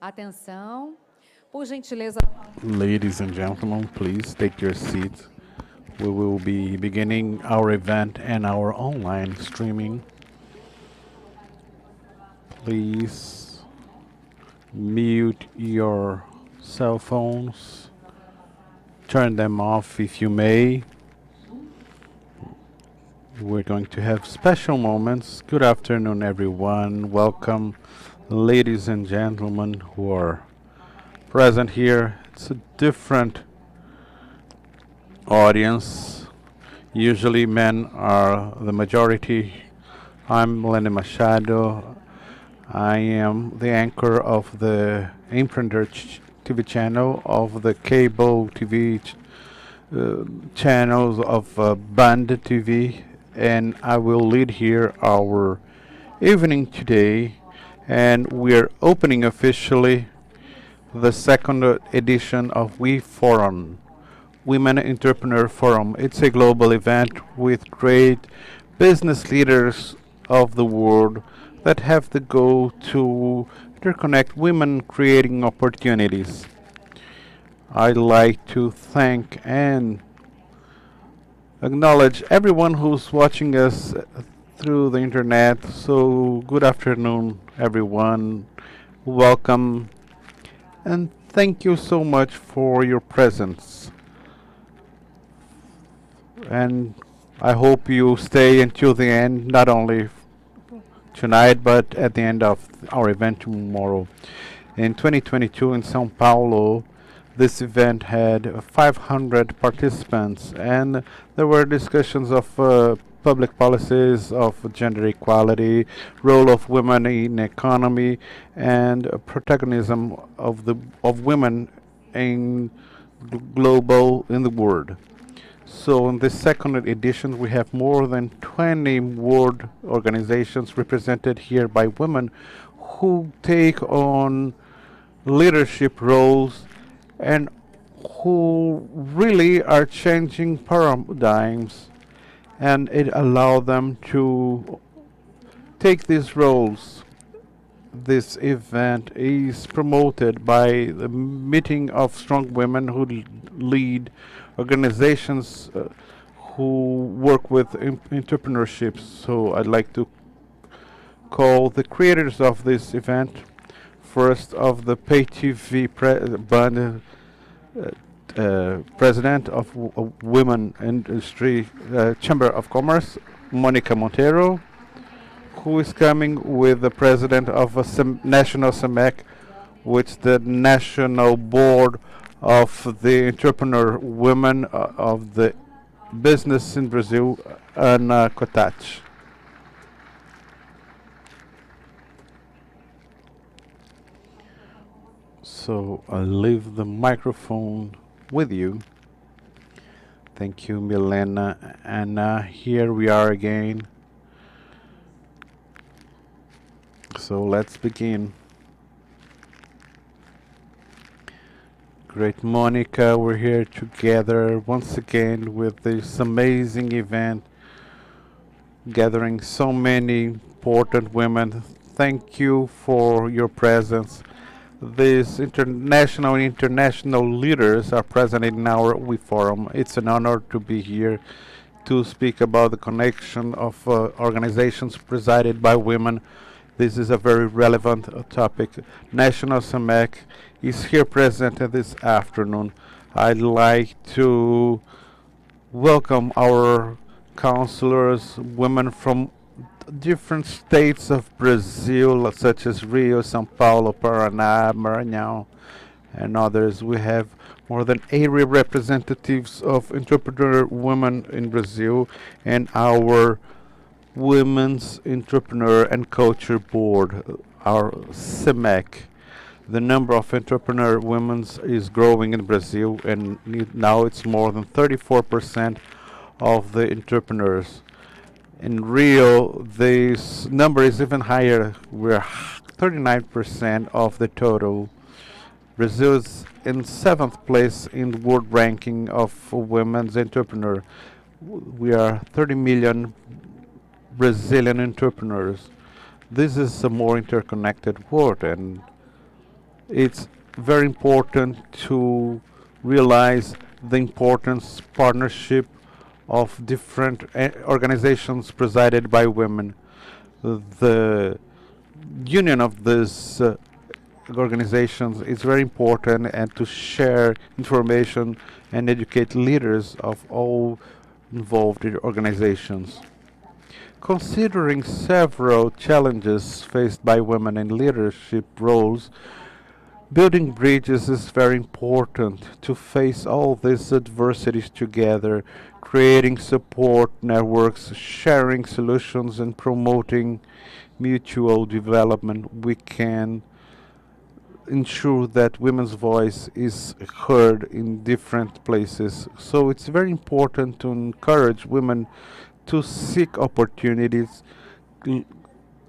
Atenção, por gentileza. Ladies and gentlemen, please take your seats. We will be beginning our event and our online streaming. Please mute your cell phones. Turn them off if you may. We're going to have special moments. Good afternoon, everyone. Welcome, ladies and gentlemen who are present here. It's a different audience. Usually men are the majority. I'm Lenny Machado. I am the anchor of the Empreender TV channel, of the cable TV channels of Band TV, and I will lead here our evening today. And we're opening officially the second edition of We Forum, Women Entrepreneur Forum. It's a global event with great business leaders of the world that have the goal to interconnect women creating opportunities. I'd like to thank and acknowledge everyone who's watching us through the internet. So, good afternoon, everyone. Welcome, and thank you so much for your presence. And I hope you stay until the end, not only tonight, but at the end of our event tomorrow. In 2022 in São Paulo, this event had 500 participants, and there were discussions of public policies of gender equality, role of women in economy, and protagonism of women in global in the world. So in this second edition, we have more than 20 world organizations represented here by women who take on leadership roles and who really are changing paradigms, and it allows them to take these roles. This event is promoted by the meeting of strong women who lead organizations who work with entrepreneurship. So I'd like to call the creators of this event, first of the Pay TV band, president of Women Industry Chamber of Commerce, Monica Monteiro, who is coming with the president of a national SEMEC, which the National Board of the Entrepreneur Women of the Business in Brazil, Ana Cotach. So I'll leave the microphone with you. Thank you, Milena. And here we are again. So let's begin. Great Monica, we're here together once again with this amazing event, gathering so many important women. Thank you for your presence. These international and international leaders are present in our We Forum. It's an honor to be here to speak about the connection of organizations presided by women. This is a very relevant topic. National SEMEC is here present this afternoon. I'd like to welcome our counselors, women from different states of Brazil, such as Rio, São Paulo, Paraná, Maranhão, and others. We have more than 80 representatives of entrepreneur women in Brazil, and our Women's Entrepreneur and Culture Board, our SEMEC. The number of entrepreneur women is growing in Brazil, and now it's more than 34% of the entrepreneurs. In Rio, this number is even higher. We're 39% of the total. Brazil is in 7th place in the world ranking of women's entrepreneur. We are 30 million Brazilian entrepreneurs. This is a more interconnected world, and It's very important to realize the importance partnership of different organizations presided by women. The union of these organizations is very important, and to share information and educate leaders of all involved in organizations. Considering several challenges faced by women in leadership roles, building bridges is very important to face all these adversities together, creating support networks, sharing solutions, and promoting mutual development. We can ensure that women's voice is heard in different places. So it's very important to encourage women to seek opportunities, l-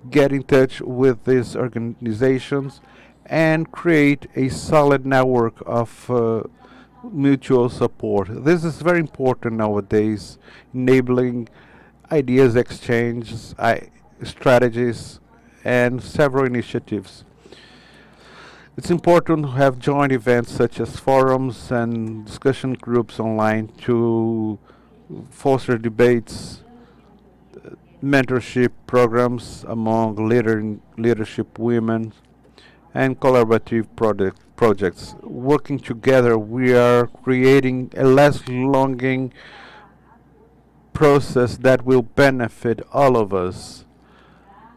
get in touch with these organizations, and create a solid network of mutual support. This is very important nowadays, enabling ideas exchanges, strategies, and several initiatives. It's important to have joint events such as forums and discussion groups online to foster debates, mentorship programs among leadership women, and collaborative projects. Working together, we are creating a less longing process that will benefit all of us.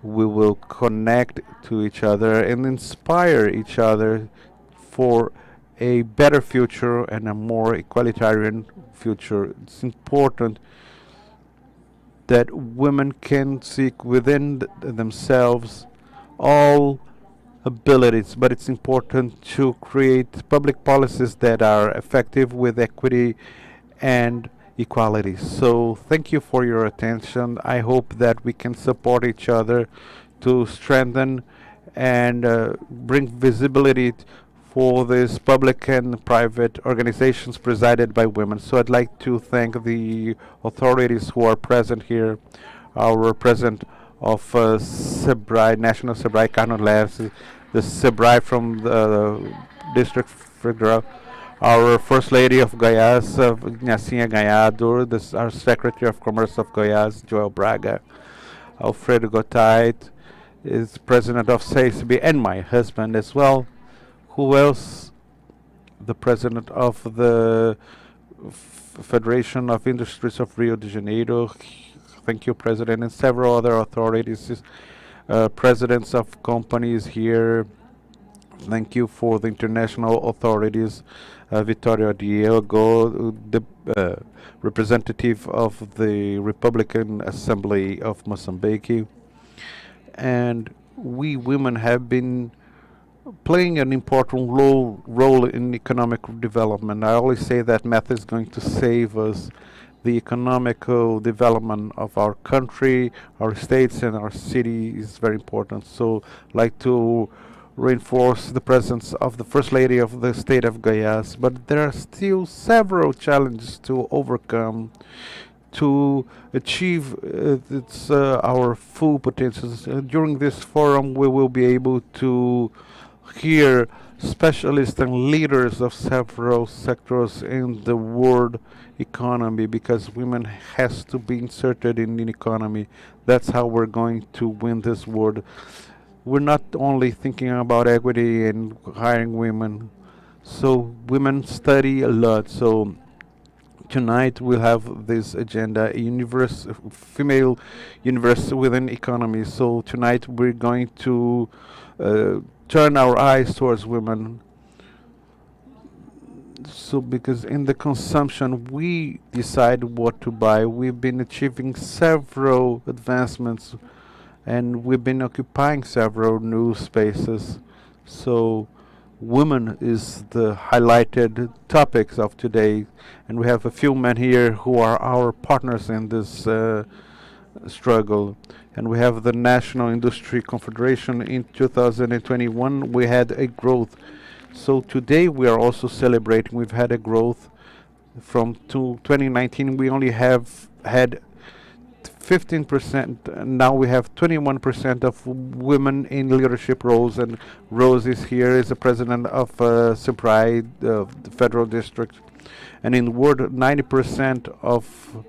We will connect to each other and inspire each other for a better future and a more egalitarian future. It's important that women can seek within themselves all abilities, but it's important to create public policies that are effective with equity and equality. So, thank you for your attention. I hope that we can support each other to strengthen and bring visibility for these public and private organizations presided by women. So, I'd like to thank the authorities who are present here, our president of SEBRAE, National SEBRAE, INGLêS, the SEBRAE from the district federal, our First Lady of Goiás, Ignacinha Ganhado, this, our Secretary of Commerce of Goiás, Joel Braga, Alfredo Gottait, is President of SACB, and my husband as well. Who else? The President of the Federation of Industries of Rio de Janeiro. Thank you, President, and several other authorities, presidents of companies here. Thank you for the international authorities, Vittorio Diego, the representative of the Republican Assembly of Mozambique. And we women have been playing an important role in economic development. I always say that math is going to save us. The economical development of our country, our states, and our city is very important. So, like to reinforce the presence of the First Lady of the state of Goiás, but there are still several challenges to overcome to achieve our full potentials. During this forum, we will be able to hear specialists and leaders of several sectors in the world economy, because women has to be inserted in the economy. That's how we're going to win this world. We're not only thinking about equity and hiring women. So women study a lot. So tonight we'll have this agenda, female universe within economy. So tonight we're going to turn our eyes towards women. So because in the consumption we decide what to buy. We've been achieving several advancements, and we've been occupying several new spaces. So women is the highlighted topics of today, and we have a few men here who are our partners in this struggle. And we have the National Industry Confederation. In 2021 we had a growth. So today we are also celebrating. We've had a growth from 2019. We only have had 15%. Now we have 21% of women in leadership roles, and Rose is here, is the president of Sebrae, the federal district. And in the world, 90% of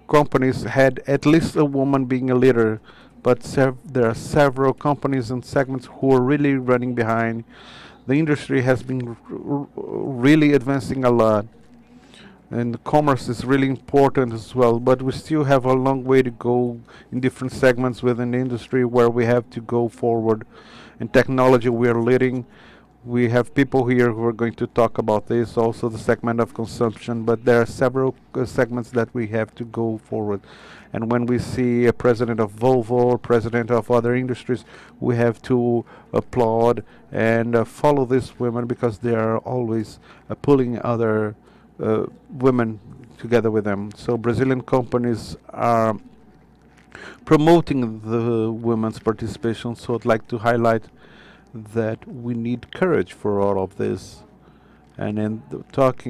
companies had at least a woman being a leader, but there are several companies and segments who are really running behind. The industry has been really advancing a lot, and commerce is really important as well, but we still have a long way to go in different segments within the industry where we have to go forward. In technology, we are leading. We have people here who are going to talk about this, also the segment of consumption, but there are several segments that we have to go forward. And when we see a president of Volvo or president of other industries, we have to applaud and follow these women, because they are always pulling other women together with them. So Brazilian companies are promoting the women's participation. So I'd like to highlight that we need courage for all of this. And in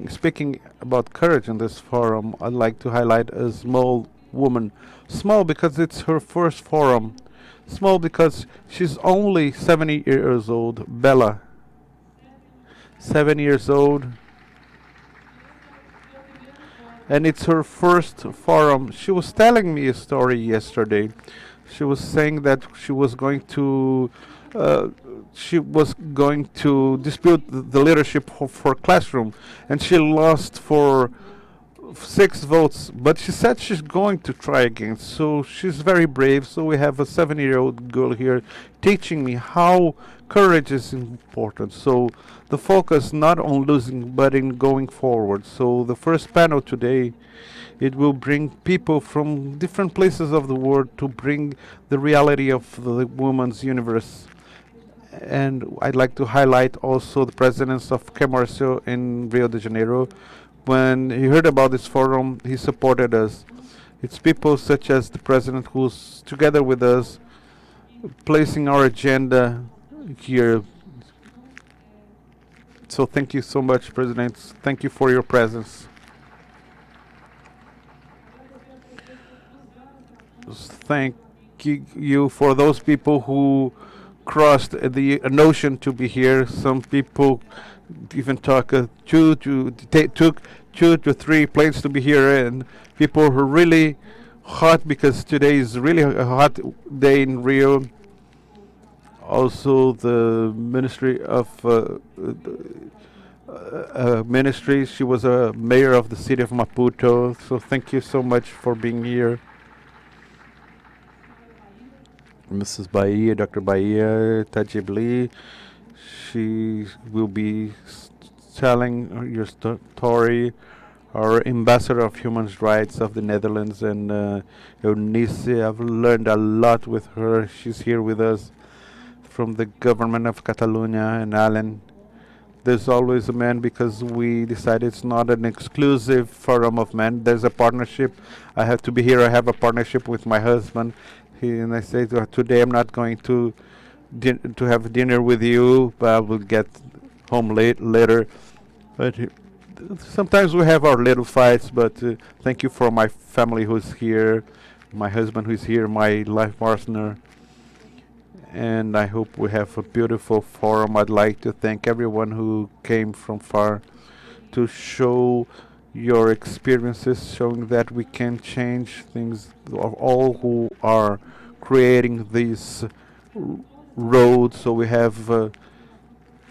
speaking about courage in this forum, I'd like to highlight a small woman. Small because it's her first forum. Small because she's only 70 years old. Bella, 7 years old. And it's her first forum. She was telling me a story yesterday. She was saying that she was going to dispute the leadership for classroom, and she lost for 6 votes, but she said she's going to try again. So she's very brave. So we have a 7-year-old girl here teaching me how courage is important. So the focus not on losing but in going forward. So the first panel today, it will bring people from different places of the world to bring the reality of the woman's universe. And I'd like to highlight also the presidents of Comércio in Rio de Janeiro. When he heard about this forum, he supported us. It's people such as the president who's together with us, placing our agenda here. So thank you so much, President. Thank you for your presence. Thank you for those people who crossed an ocean to be here. Some people even took 2 to 3 planes to be here, and people who are really hot because today is really a hot day in Rio. Also, the Ministry of Ministry. She was a mayor of the city of Maputo. So thank you so much for being here. Mrs. Bahia, Dr. Bahia, Tajibli, she will be telling your story. Our ambassador of human rights of the Netherlands, and Eunice, I've learned a lot with her. She's here with us from the government of Catalonia, and Alan. There's always a man because we decided it's not an exclusive forum of men. There's a partnership. I have to be here. I have a partnership with my husband. And I say to her, today I'm not going to have dinner with you, but I will get home later. But sometimes we have our little fights, but thank you for my family who's here, my husband who's here, my life partner. And I hope we have a beautiful forum. I'd like to thank everyone who came from far to show your experiences, showing that we can change things, of all who are creating these roads. So we have a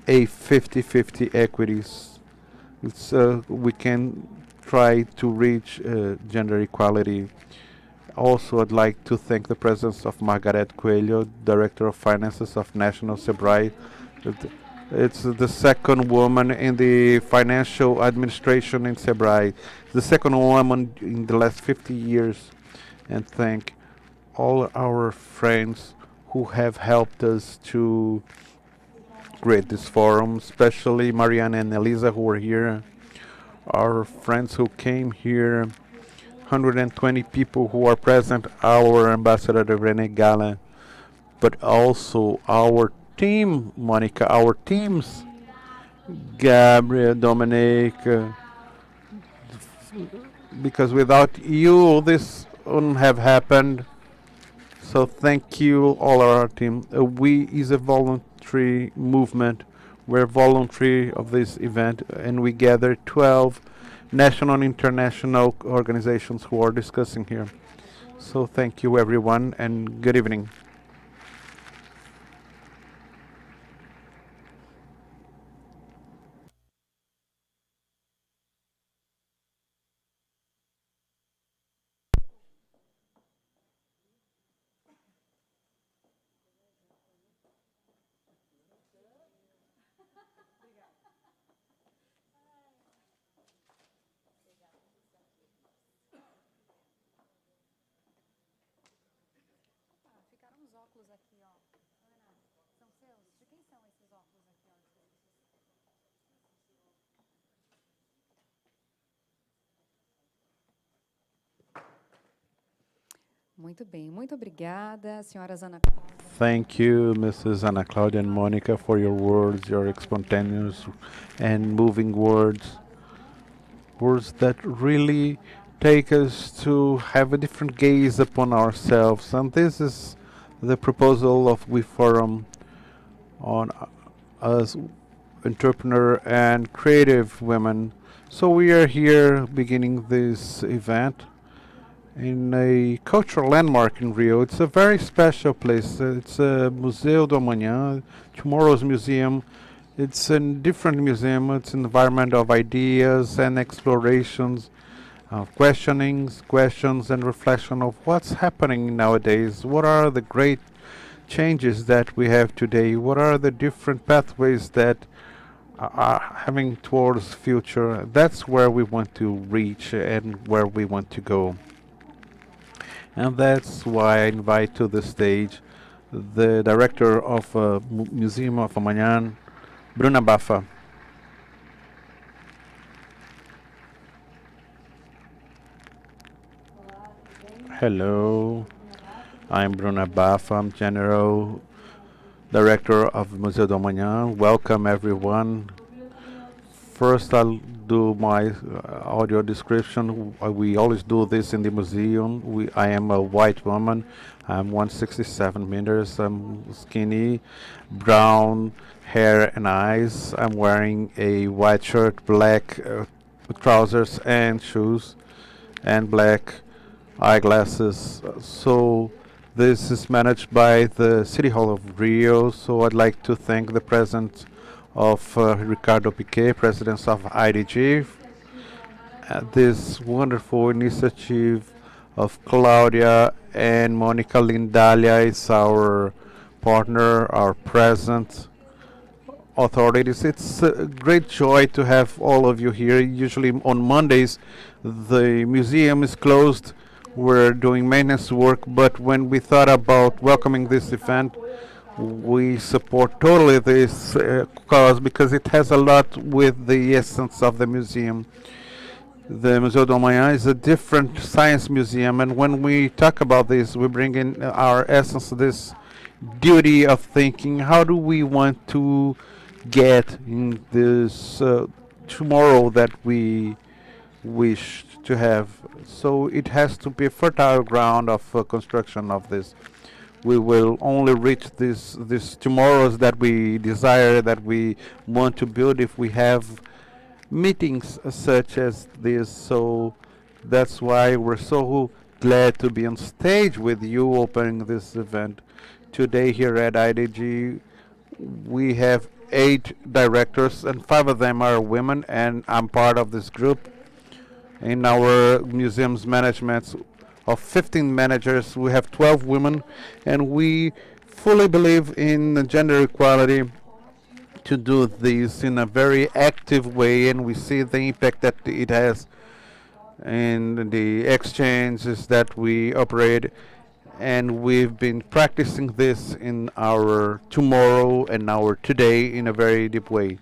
50-50 equities. We can try to reach gender equality. Also, I'd like to thank the presence of Margaret Coelho, Director of Finances of National Sebrae. It's the second woman in the financial administration in Sebrae, the second woman in the last 50 years. And thank all our friends who have helped us to create this forum, especially Marianne and Elisa who are here, our friends who came here, 120 people who are present, our ambassador Rene Gala, but also our team, Monica, our teams, Gabriel, Dominic, because without you, this wouldn't have happened. So thank you, all our team. We is a voluntary movement. We're voluntary of this event, and we gather 12 national and international organizations who are discussing here. So thank you, everyone, and good evening. Ficaram os óculos aqui, ó. Ana, são seus? De quem são esses óculos aqui, ó? Muito bem, muito obrigada, senhoras Ana Cláudia. Thank you, Mrs. Ana Claudia and Monica, for your words, your spontaneous and moving words. Words that really take us to have a different gaze upon ourselves. And this is the proposal of We Forum on us entrepreneur and creative women. So we are here beginning this event in a cultural landmark in Rio. It's a very special place. It's a Museu do Amanhã, tomorrow's museum. It's a different museum. It's an environment of ideas and explorations, of questionings, questions, and reflection of what's happening nowadays. What are the great changes that we have today? What are the different pathways that are having towards future? That's where we want to reach and where we want to go. And that's why I invite to the stage the director of Museum of Amanhã, Bruna Baffa. Hello, I'm Bruna Baffa. I'm General Director of Museu do Amanhã. Welcome everyone. First, I'll do my audio description. We always do this in the museum. I am a white woman. I'm 167 meters. I'm skinny, brown hair and eyes. I'm wearing a white shirt, black trousers and shoes, and black eyeglasses. So this is managed by the City Hall of Rio. So I'd like to thank the presence of Ricardo Piquet, president of IDG, this wonderful initiative of Claudia and Monica Lindalia is our partner, our present authorities. It's a great joy to have all of you here. Usually on Mondays, the museum is closed. We're doing maintenance work, but when we thought about welcoming this event, we support totally this cause because it has a lot with the essence of the museum. The Museu do Amanhã is a different science museum, and when we talk about this, we bring in our essence, this duty of thinking. How do we want to get in this tomorrow that we wish to have? So it has to be a fertile ground of construction of this. We will only reach this tomorrows that we desire, that we want to build, if we have meetings such as this. So that's why we're so glad to be on stage with you opening this event today here at IDG. We have 8 directors and 5 of them are women, and I'm part of this group. In our museum's management of 15 managers, we have 12 women, and we fully believe in gender equality to do this in a very active way, and we see the impact that it has in the exchanges that we operate, and we've been practicing this in our tomorrow and our today in a very deep way.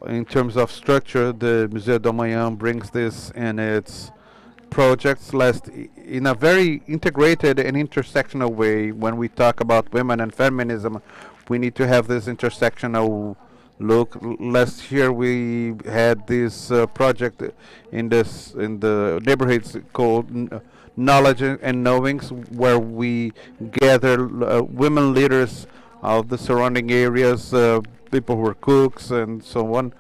In terms of structure, the Museu do Amanhã brings this in its projects last in a very integrated and intersectional way. When we talk about women and feminism, we need to have this intersectional look. Last year we had this project in the neighborhoods called Knowledge and Knowings, where we gather women leaders of the surrounding areas, people who are cooks and so on,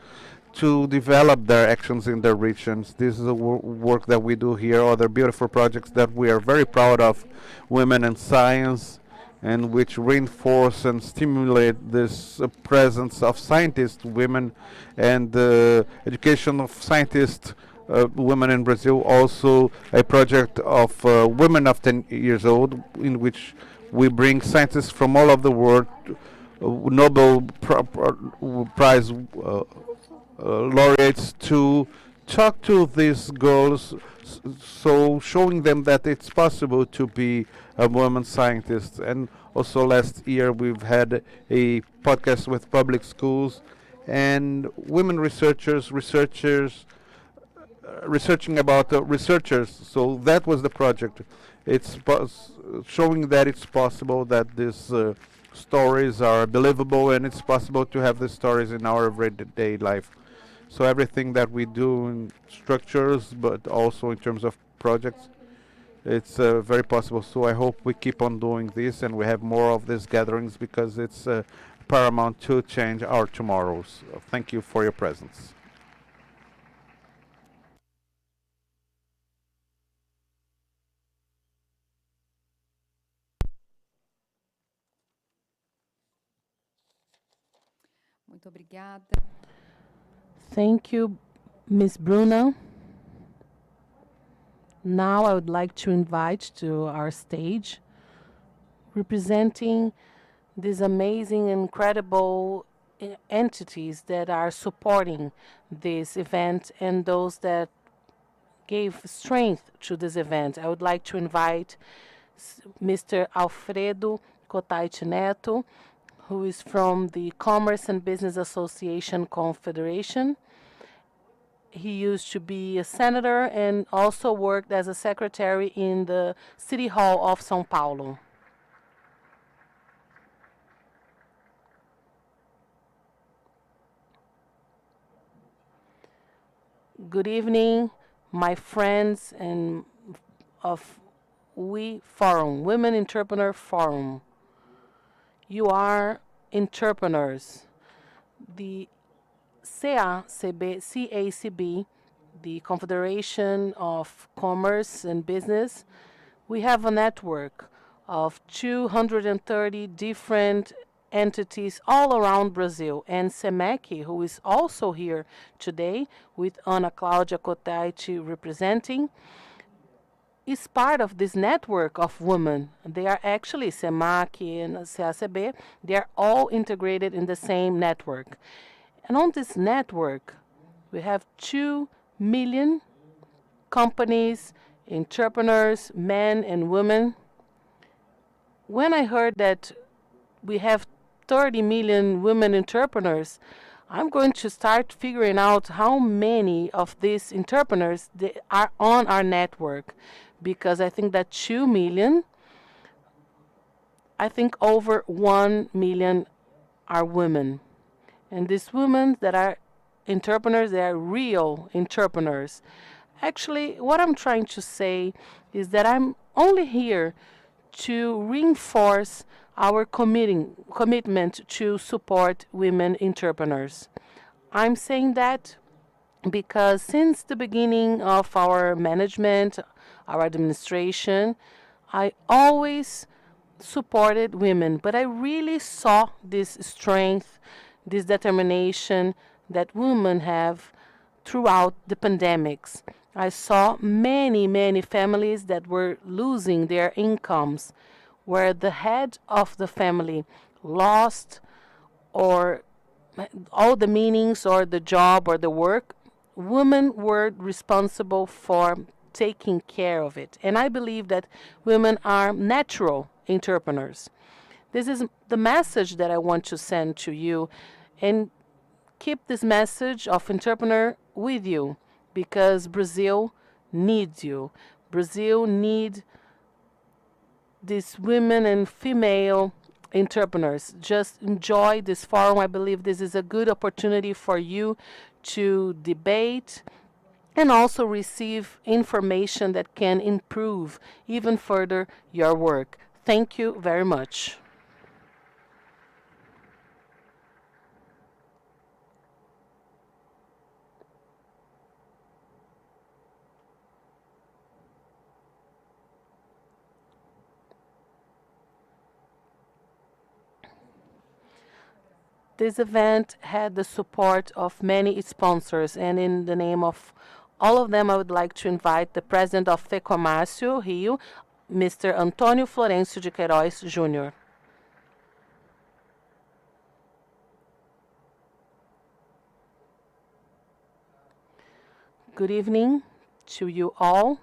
to develop their actions in their regions. This is the work that we do here. Other beautiful projects that we are very proud of, women in science, and which reinforce and stimulate this presence of scientists, women, and the education of scientists, women in Brazil. Also, a project of women of 10 years old, in which we bring scientists from all over the world, Nobel Prize laureates, to talk to these girls, so showing them that it's possible to be a woman scientist. And also last year we've had a podcast with public schools and women researching about researchers. So that was the project. It's showing that it's possible that these stories are believable, and it's possible to have these stories in our everyday life. So everything that we do in structures, but also in terms of projects, it's very possible. So I hope we keep on doing this and we have more of these gatherings, because it's paramount to change our tomorrows. Thank you for your presence. Muito obrigada. Thank you, Miss Bruna. Now I would like to invite to our stage, representing these amazing, incredible entities that are supporting this event and those that gave strength to this event. I would like to invite Mr. Alfredo Cotaiti Neto, who is from the Commerce and Business Association Confederation. He used to be a senator and also worked as a secretary in the City Hall of São Paulo. Good evening, my friends and of We Forum, Women Entrepreneur Forum. You are entrepreneurs. The CACB, the Confederation of Commerce and Business, we have a network of 230 different entities all around Brazil. And SEMEC, who is also here today with Ana Cláudia Cotaiti representing, is part of this network of women. They are actually SEMAC and CACB. They are all integrated in the same network. And on this network, we have 2 million companies, entrepreneurs, men and women. When I heard that we have 30 million women entrepreneurs, I'm going to start figuring out how many of these entrepreneurs they are on our network, because I think that 2 million, I think over 1 million are women. And these women that are entrepreneurs, they are real entrepreneurs. Actually, what I'm trying to say is that I'm only here to reinforce our commitment to support women entrepreneurs. I'm saying that because since the beginning of our management, our administration, I always supported women, but I really saw this strength, this determination that women have throughout the pandemics. I saw many, many families that were losing their incomes, where the head of the family lost or all the meanings or the job or the work. Women were responsible for taking care of it. And I believe that women are natural entrepreneurs. This is the message that I want to send to you, and keep this message of entrepreneur with you, because Brazil needs you. Brazil needs these women and female entrepreneurs. Just enjoy this forum. I believe this is a good opportunity for you to debate and also receive information that can improve even further your work. Thank you very much. This event had the support of many sponsors, and in the name of all of them, I would like to invite the president of FEComércio Rio, Mr. Antônio Florencio de Queiroz Jr. Good evening to you all.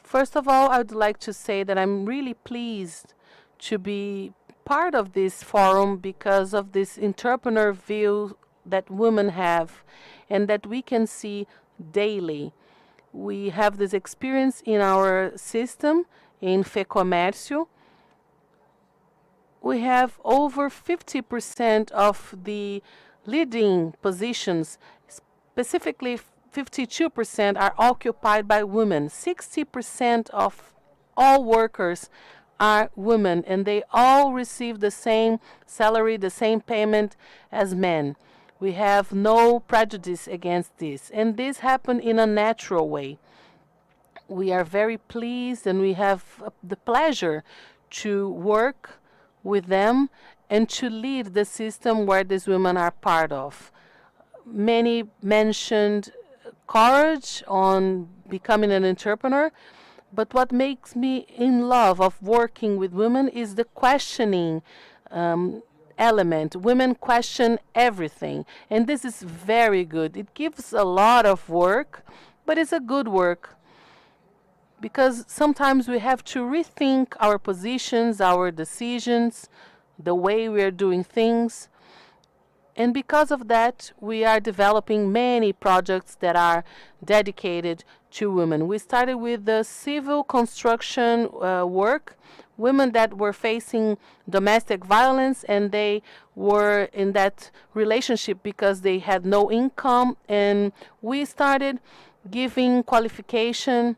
First of all, I would like to say that I'm really pleased to be part of this forum because of this entrepreneur view that women have and that we can see daily. We have this experience in our system in FEComércio. We have over 50% of the leading positions, specifically 52% are occupied by women. 60% of all workers are women, and they all receive the same salary, the same payment as men. We have no prejudice against this, and this happened in a natural way. We are very pleased, and we have the pleasure to work with them and to lead the system where these women are part of. Many mentioned courage on becoming an entrepreneur, but what makes me in love of working with women is the questioning element. Women question everything, and this is very good. It gives a lot of work, but it's a good work because sometimes we have to rethink our positions, our decisions, the way we are doing things. And because of that, we are developing many projects that are dedicated to women. We started with the civil construction work, women that were facing domestic violence, and they were in that relationship because they had no income. And we started giving qualification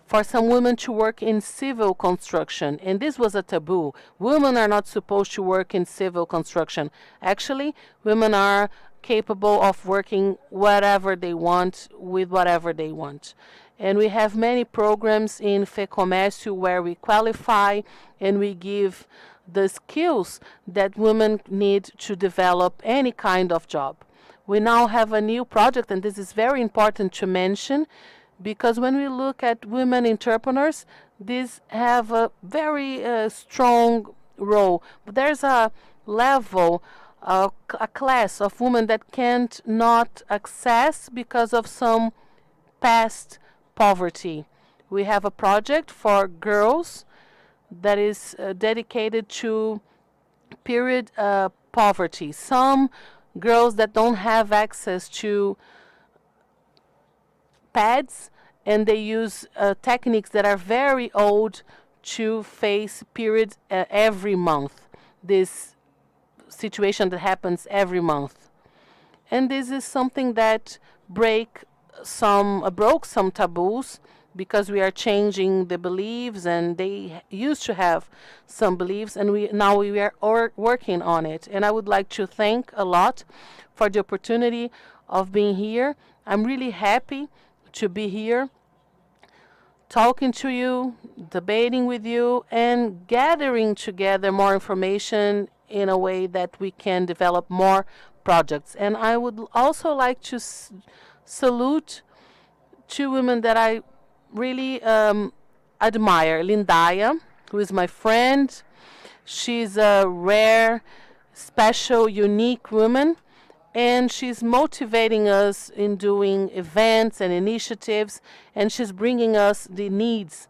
for some women to work in civil construction, and this was a taboo. Women are not supposed to work in civil construction. Actually, women are capable of working whatever they want with whatever they want. And we have many programs in FEComércio where we qualify and we give the skills that women need to develop any kind of job. We now have a new project, and this is very important to mention, because when we look at women entrepreneurs, these have a very strong role. But there's a level, a class of women that can't not access because of some past poverty. We have a project for girls that is dedicated to period poverty. Some girls that don't have access to pads, and they use techniques that are very old to face periods every month. This situation that happens every month. And this is something that broke some taboos, because we are changing the beliefs, and they used to have some beliefs, and we are working on it. And I would like to thank a lot for the opportunity of being here. I'm really happy to be here talking to you, debating with you, and gathering together more information in a way that we can develop more projects. And I would also like to salute two women that I really admire. Lindaya, who is my friend. She's a rare, special, unique woman, and she's motivating us in doing events and initiatives, and she's bringing us the needs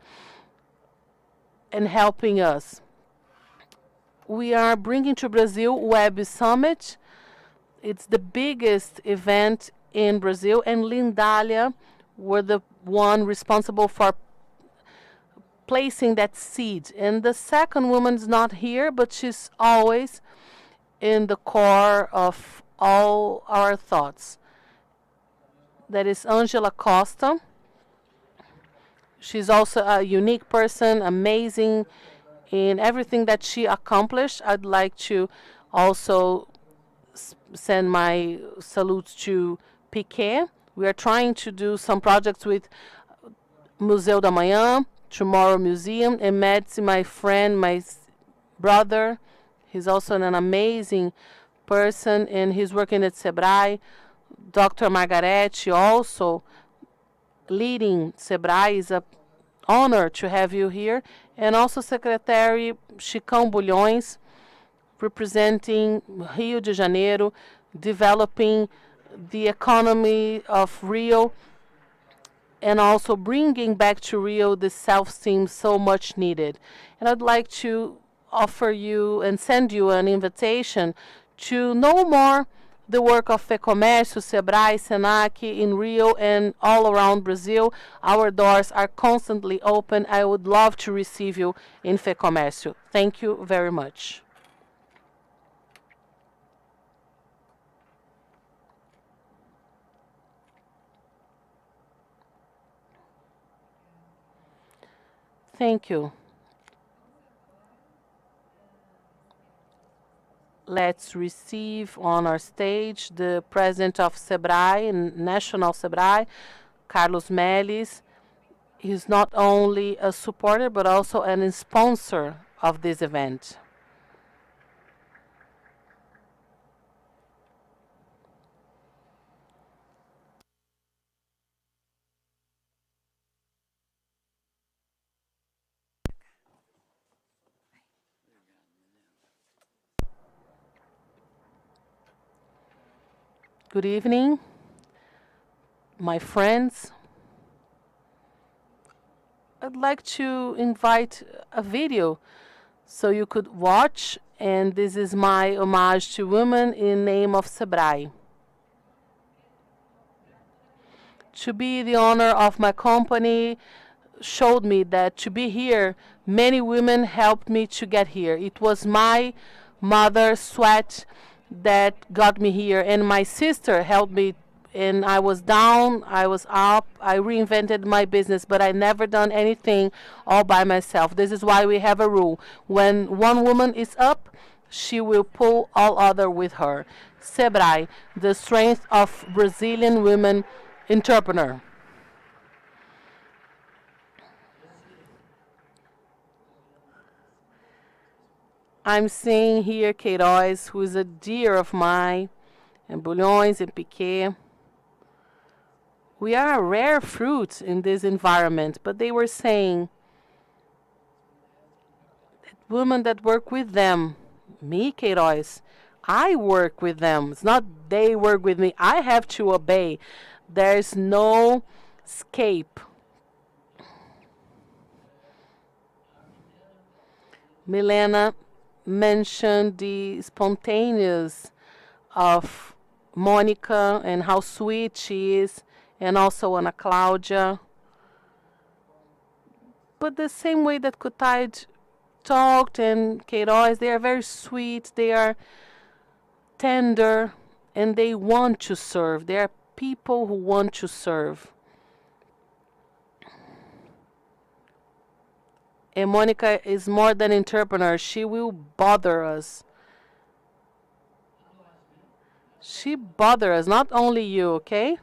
and helping us. We are bringing to Brazil Web Summit. It's the biggest event in Brazil, and Lindalia were the one responsible for placing that seed. And the second woman is not here, but she's always in the core of all our thoughts. That is Angela Costa. She's also a unique person, amazing in everything that she accomplished. I'd like to also send my salutes to Piquet. We are trying to do some projects with Museu da Manhã, Tomorrow Museum, and Mads, my friend, my brother. He's also an amazing person, and he's working at Sebrae. Dr. Margarete also leading Sebrae. Is a honor to have you here. And also Secretary Chicão Bulhões, representing Rio de Janeiro, developing the economy of Rio, and also bringing back to Rio the self-esteem so much needed. And I'd like to offer you and send you an invitation to know more the work of FEComércio, Sebrae, Senac in Rio and all around Brazil. Our doors are constantly open. I would love to receive you in FEComércio. Thank you very much. Thank you. Let's receive on our stage the president of Sebrae, National Sebrae, Carlos Melles. He's not only a supporter but also a sponsor of this event. Good evening, my friends. I'd like to invite a video so you could watch, and this is my homage to women in name of Sebrae. To be the owner of my company showed me that to be here, many women helped me to get here. It was my mother's sweat that got me here, and my sister helped me. And I was down, I was up, I reinvented my business, but I never done anything all by myself. This is why we have a rule. When one woman is up, she will pull all other with her. Sebrae, the strength of Brazilian women entrepreneur. I'm seeing here Queiroz, who is a dear of mine, and Bulhões and Piquet. We are a rare fruit in this environment, but they were saying that women that work with them, me, Queiroz, I work with them. It's not they work with me. I have to obey. There's no escape. Milena mentioned the spontaneous of Monica and how sweet she is, and also Ana Cláudia. But the same way that Kutaid talked and Queiroz, they are very sweet, they are tender, and they want to serve. They are people who want to serve. And Monica is more than entrepreneur. She will bother us. She bothers us, not only you, okay?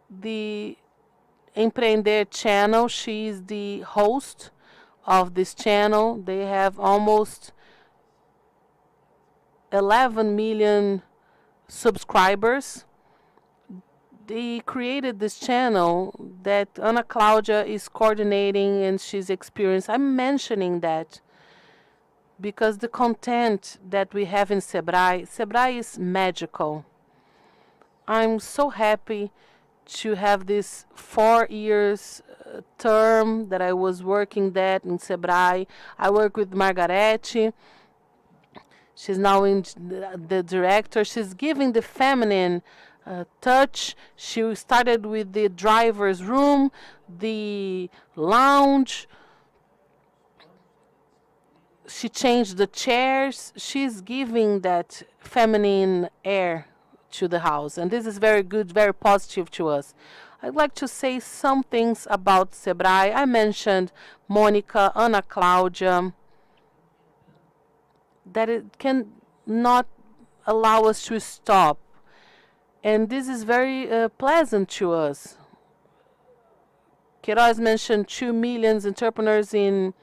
The Empreender channel, she is the host of this channel. They have almost 11 million subscribers. They created this channel that Ana Cláudia is coordinating, and she's experienced. I'm mentioning that because the content that we have in Sebrae is magical. I'm so happy to have this 4 years term that I was working that in Sebrae. I work with Margarete. She's now in the director. She's giving the feminine touch. She started with the driver's room, the lounge. She changed the chairs. She's giving that feminine air to the house, and this is very good, very positive to us. I'd like to say some things about Sebrae. I mentioned Monica, Ana Claudia, that it can not allow us to stop. And this is very pleasant to us. Queiroz mentioned 2 million entrepreneurs in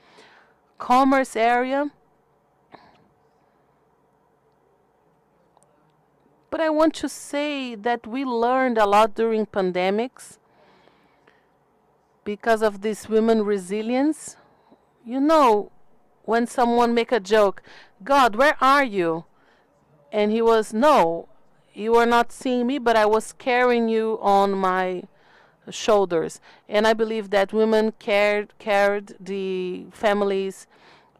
commerce area. But I want to say that we learned a lot during pandemics because of this women resilience. You know, when someone make a joke, God, where are you? And he was, no, you are not seeing me, but I was carrying you on my shoulders. And I believe that women carried the families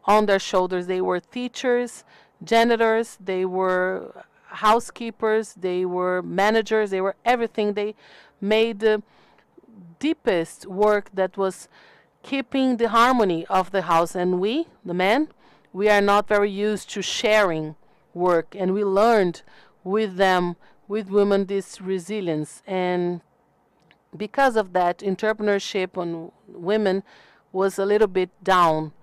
on their shoulders. They were teachers, janitors, they were housekeepers, they were managers, they were everything. They made the deepest work that was keeping the harmony of the house. And we, the men, we are not very used to sharing work, and we learned with them, with women, this resilience. And because of that, entrepreneurship on women was a little bit down.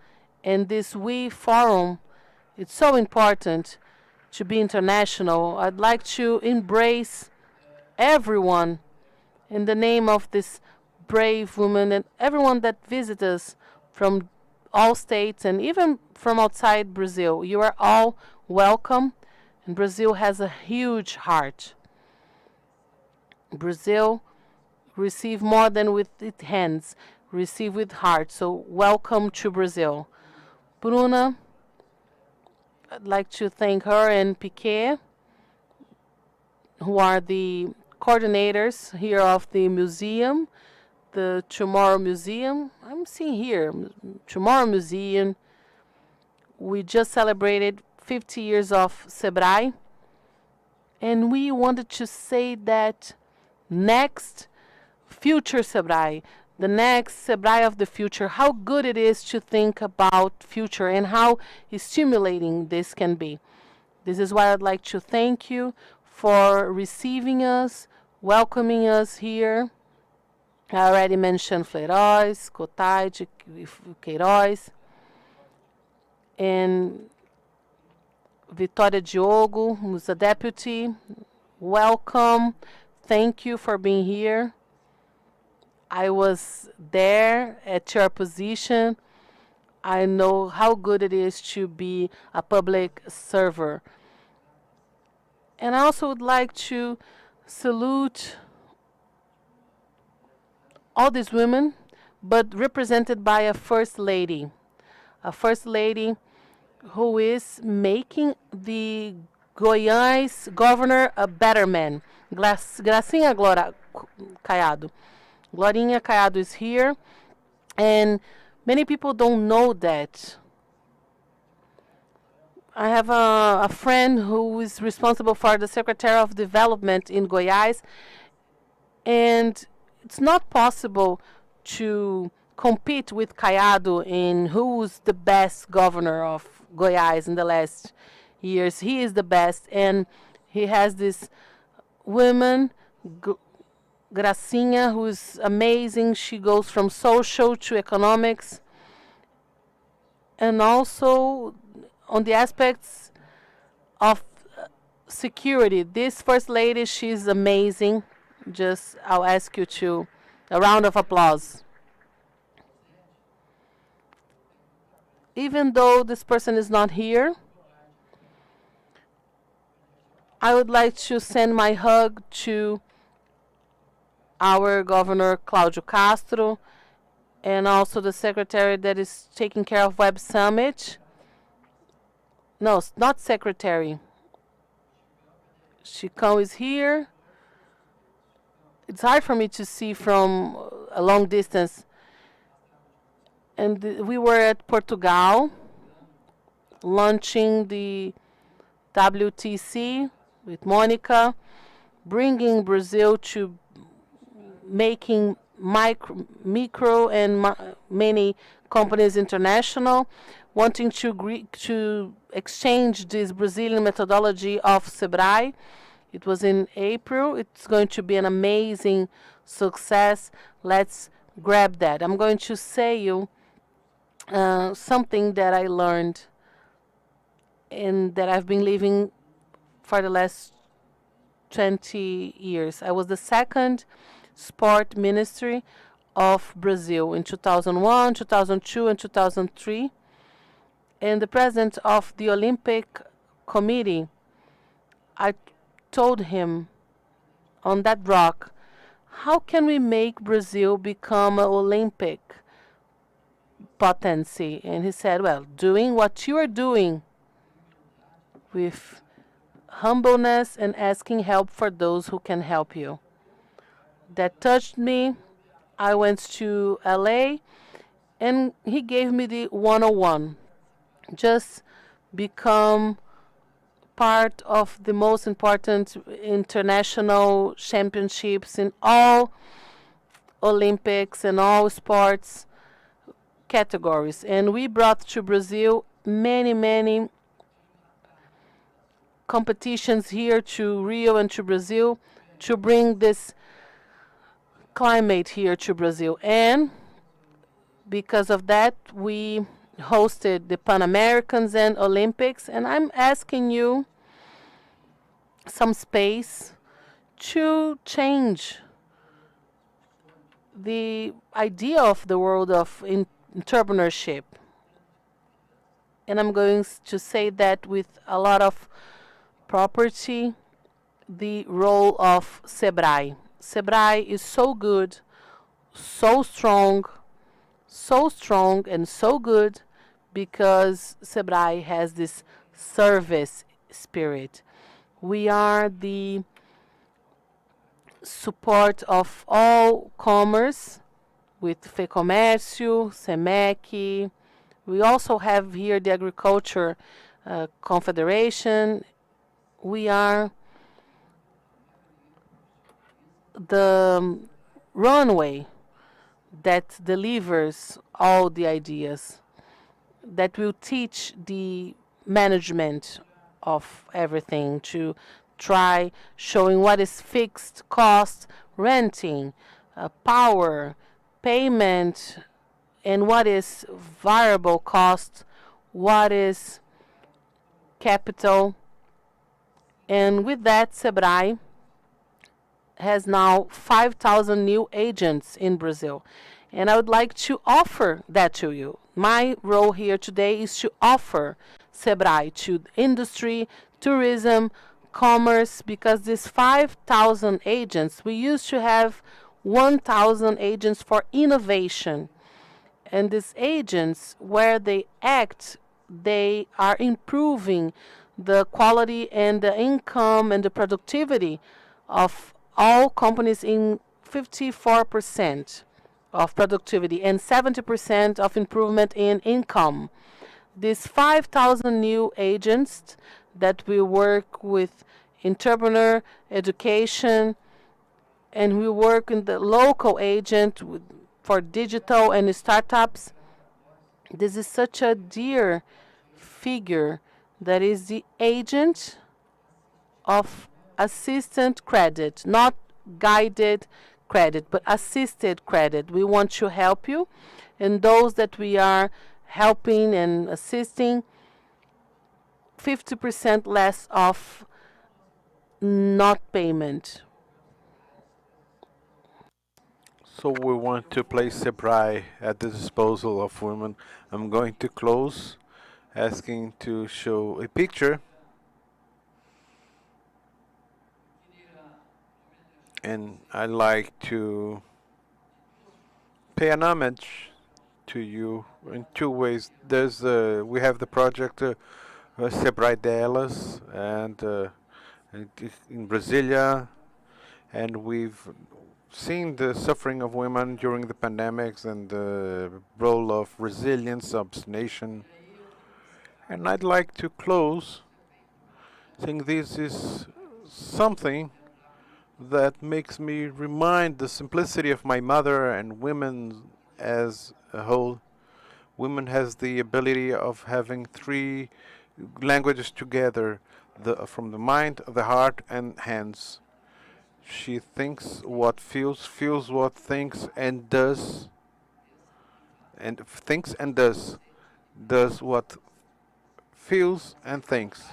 And this We Forum, it's so important to be international. I'd like to embrace everyone in the name of this brave woman and everyone that visits us from all states and even from outside Brazil. You are all welcome, and Brazil has a huge heart. Brazil receive more than with its hands, receive with heart. So welcome to Brazil. Bruna, I'd like to thank her and Piquet, who are the coordinators here of the museum, the Tomorrow Museum. I'm seeing here, Tomorrow Museum. We just celebrated 50 years of Sebrae, and we wanted to say that next future Sebrae, the next Sebrae of the future, how good it is to think about future and how stimulating this can be. This is why I'd like to thank you for receiving us, welcoming us here. I already mentioned Fleiroz, Cotai, Queiroz, and Vitória Diogo, who's a deputy. Welcome. Thank you for being here. I was there at your position. I know how good it is to be a public server. And I also would like to salute all these women, but represented by a first lady. A first lady who is making the Goiás governor a better man. Gracinha Caiado. Glorinha Caiado is here, and many people don't know that. I have a friend who is responsible for the Secretary of Development in Goiás, and it's not possible to compete with Caiado in who's the best governor of Goiás in the last years. He is the best, and he has this woman, Gracinha, who is amazing. She goes from social to economics, and also on the aspects of security. This first lady, she's amazing. Just, I'll ask you to a round of applause. Even though this person is not here, I would like to send my hug to our Governor Cláudio Castro, and also the secretary that is taking care of Web Summit. No, not secretary. Chicão is here. It's hard for me to see from a long distance. And we were at Portugal launching the WTC with Monica. bringing Brazil to making micro and many companies international, wanting to exchange this Brazilian methodology of Sebrae. It was in April. It's going to be an amazing success. Let's grab that. I'm going to say you something that I learned and that I've been living for the last 20 years. I was the second sport ministry of Brazil in 2001, 2002, and 2003. And the president of the Olympic Committee, I told him on that rock, how can we make Brazil become an Olympic potency? And he said, well, doing what you are doing with humbleness and asking help for those who can help you. That touched me. I went to LA and he gave me the 101. Just become part of the most important international championships in all Olympics and all sports categories. And we brought to Brazil many competitions here to Rio and to Brazil to bring this climate here to Brazil. And because of that, we hosted the Pan Americans and Olympics. And I'm asking you some space to change the idea of the world of entrepreneurship. And I'm going to say that with a lot of property, the role of Sebrae. Sebrae is so good, so strong and so good because Sebrae has this service spirit. We are the support of all commerce with FEComércio, SEMEC. We also have here the Agriculture Confederation. We are the runway that delivers all the ideas, that will teach the management of everything, to try showing what is fixed cost, renting, power, payment, and what is variable cost, what is capital. And with that, Sebrae has now 5,000 new agents in Brazil. And I would like to offer that to you. My role here today is to offer Sebrae to industry, tourism, commerce, because these 5,000 agents, we used to have 1,000 agents for innovation. And these agents, where they act, they are improving the quality and the income and the productivity of all companies in 54% of productivity and 70% of improvement in income. These 5,000 new agents that we work with entrepreneur education, and we work in the local agent for digital and startups. This is such a dear figure that is the agent of assistant credit, not guided credit, but assisted credit. We want to help you, and those that we are helping and assisting, 50% less of not payment. So we want to place Sebrae at the disposal of women. I'm going to close asking to show a picture. And I'd like to pay an homage to you in two ways. We have the project Sebrae Delas, and in Brasilia, and we've seen the suffering of women during the pandemics and the role of resilience, obstination. And I'd like to close saying this is something that makes me remind the simplicity of my mother and women as a whole. Women has the ability of having three languages together, from the mind, the heart, and hands. She thinks what feels, feels what thinks, and does what feels and thinks.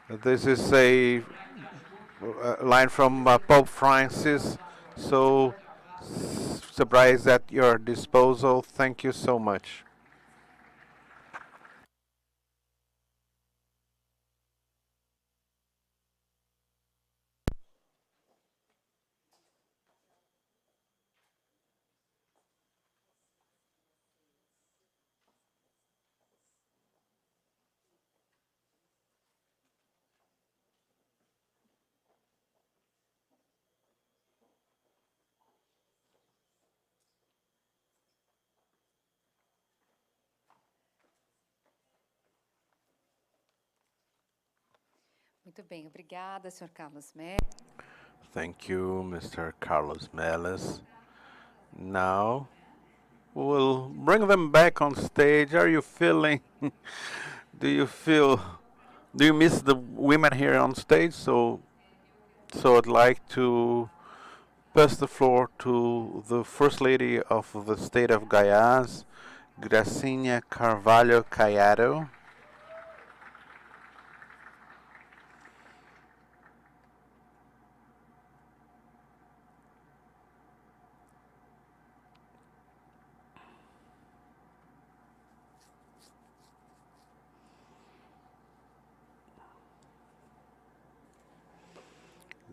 This is a line from Pope Francis. So surprise at your disposal. Thank you so much. Muito bem, obrigada, Sr. Carlos Mé. Thank you, Mr. Carlos Meles. Now we'll bring them back on stage. Are you feeling? do you feel? Do you miss the women here on stage? So I'd like to pass the floor to the First Lady of the State of Goiás, Gracinha Carvalho Caiado.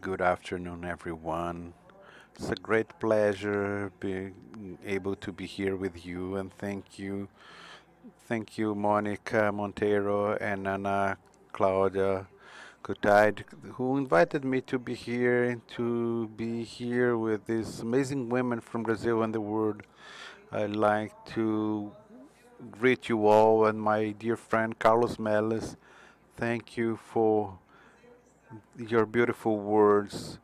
Good afternoon, everyone. It's a great pleasure being able to be here with you, and thank you. Thank you, Monica Monteiro and Ana Claudia Kutaid, who invited me to be here, with these amazing women from Brazil and the world. I'd like to greet you all and my dear friend Carlos Meles. Thank you for your beautiful words.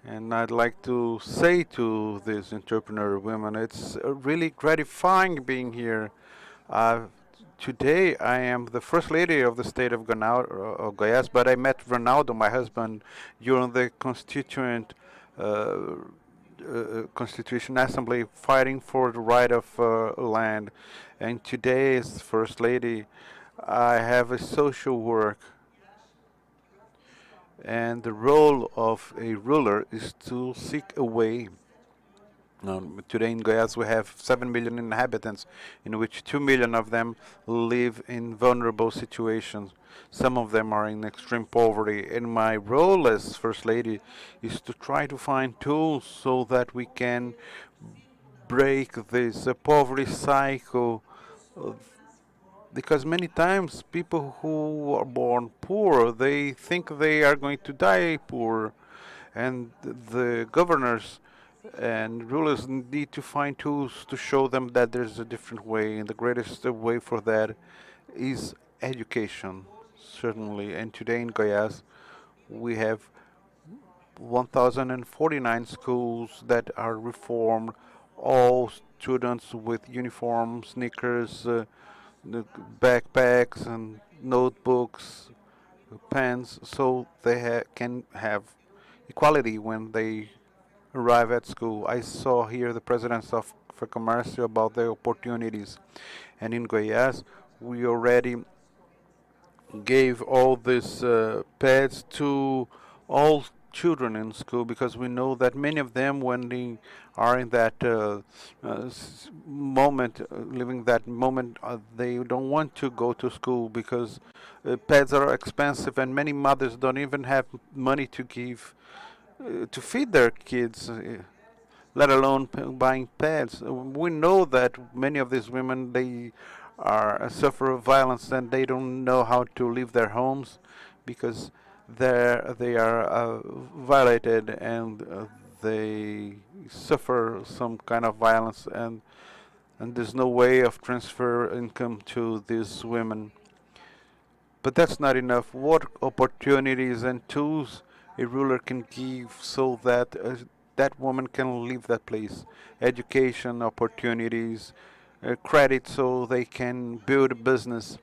And I'd like to say to these entrepreneur women, it's really gratifying being here. Uh, Today, I am the first lady of the state of Goiás, but I met Ronaldo, my husband, during the Constitution Assembly fighting for the right of land. And today, as first lady, I have a social work, and the role of a ruler is to seek a way. Today in Goiás we have 7 million inhabitants, in which 2 million of them live in vulnerable situations. Some of them are in extreme poverty. And my role as First Lady is to try to find tools so that we can break this poverty cycle. uh, Because many times people who are born poor, they think they are going to die poor, and the governors and rulers need to find tools to show them that there's a different way, and the greatest way for that is education, certainly. And today in Goiás, we have 1,049 schools that are reformed, all students with uniforms, sneakers, backpacks, and notebooks, pens, so they can have equality when they arrive at school. I saw here the presidents of for Commercio about the opportunities, and in Goiás we already gave all these pads to all children in school, because we know that many of them, when they are in that moment, living that moment, they don't want to go to school because pads are expensive, and many mothers don't even have money to give to feed their kids, let alone buying pads. We know that many of these women, they are suffer violence, and they don't know how to leave their homes because they are violated, and they suffer some kind of violence, and there's no way of transfer income to these women. But that's not enough. What opportunities and tools a ruler can give so that that woman can leave that place. Education, opportunities, credit so they can build a business.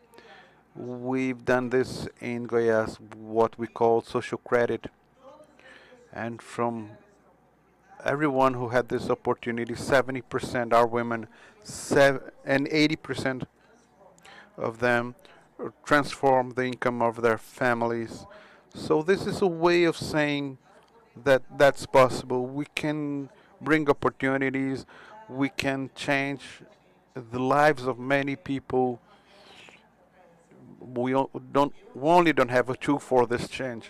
We've done this in Goiás, what we call social credit. And from everyone who had this opportunity, 70% are women, and 80% of them transform the income of their families. So this is a way of saying that that's possible. We can bring opportunities. We can change the lives of many people. We only don't have a tool for this change.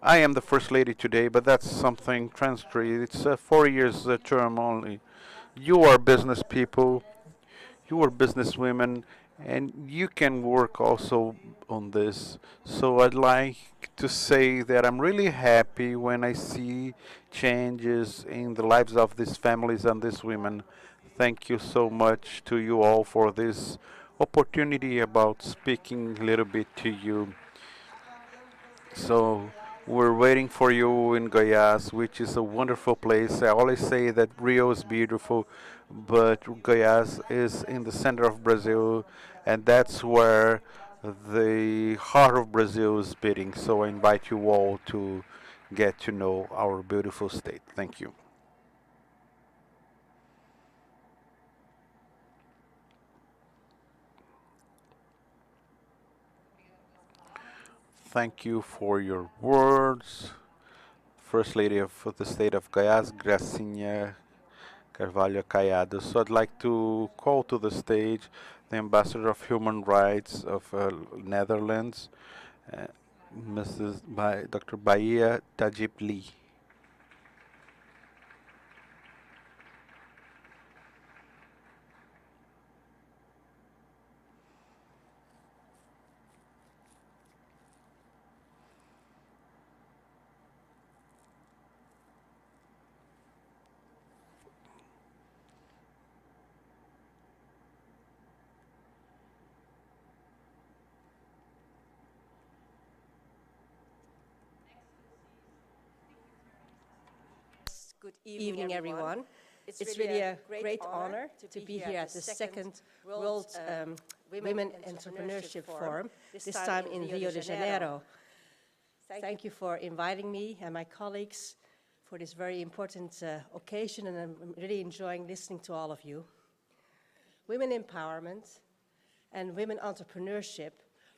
I am the first lady today, but that's something transitory. It's a 4 years term only. You are business people. You are business women, and you can work also on this. So I'd like to say that I'm really happy when I see changes in the lives of these families and these women. Thank you so much to you all for this opportunity about speaking a little bit to you. So we're waiting for you in Goiás, which is a wonderful place. I always say that Rio is beautiful, but Goiás is in the center of Brazil, and that's where the heart of Brazil is beating. So I invite you all to get to know our beautiful state. Thank you. Thank you for your words. First Lady of the State of Goiás, Gracinha Carvalho Caiado. So I'd like to call to the stage the Ambassador of Human Rights of Netherlands, uh, Dr. Bahia Tajib Lee. Good evening, everyone. It's really a great honor to be here at the second World Women Entrepreneurship Forum, this time in Rio de Janeiro. Thank you for inviting me and my colleagues for this very important occasion, and I'm really enjoying listening to all of you. Women empowerment and women entrepreneurship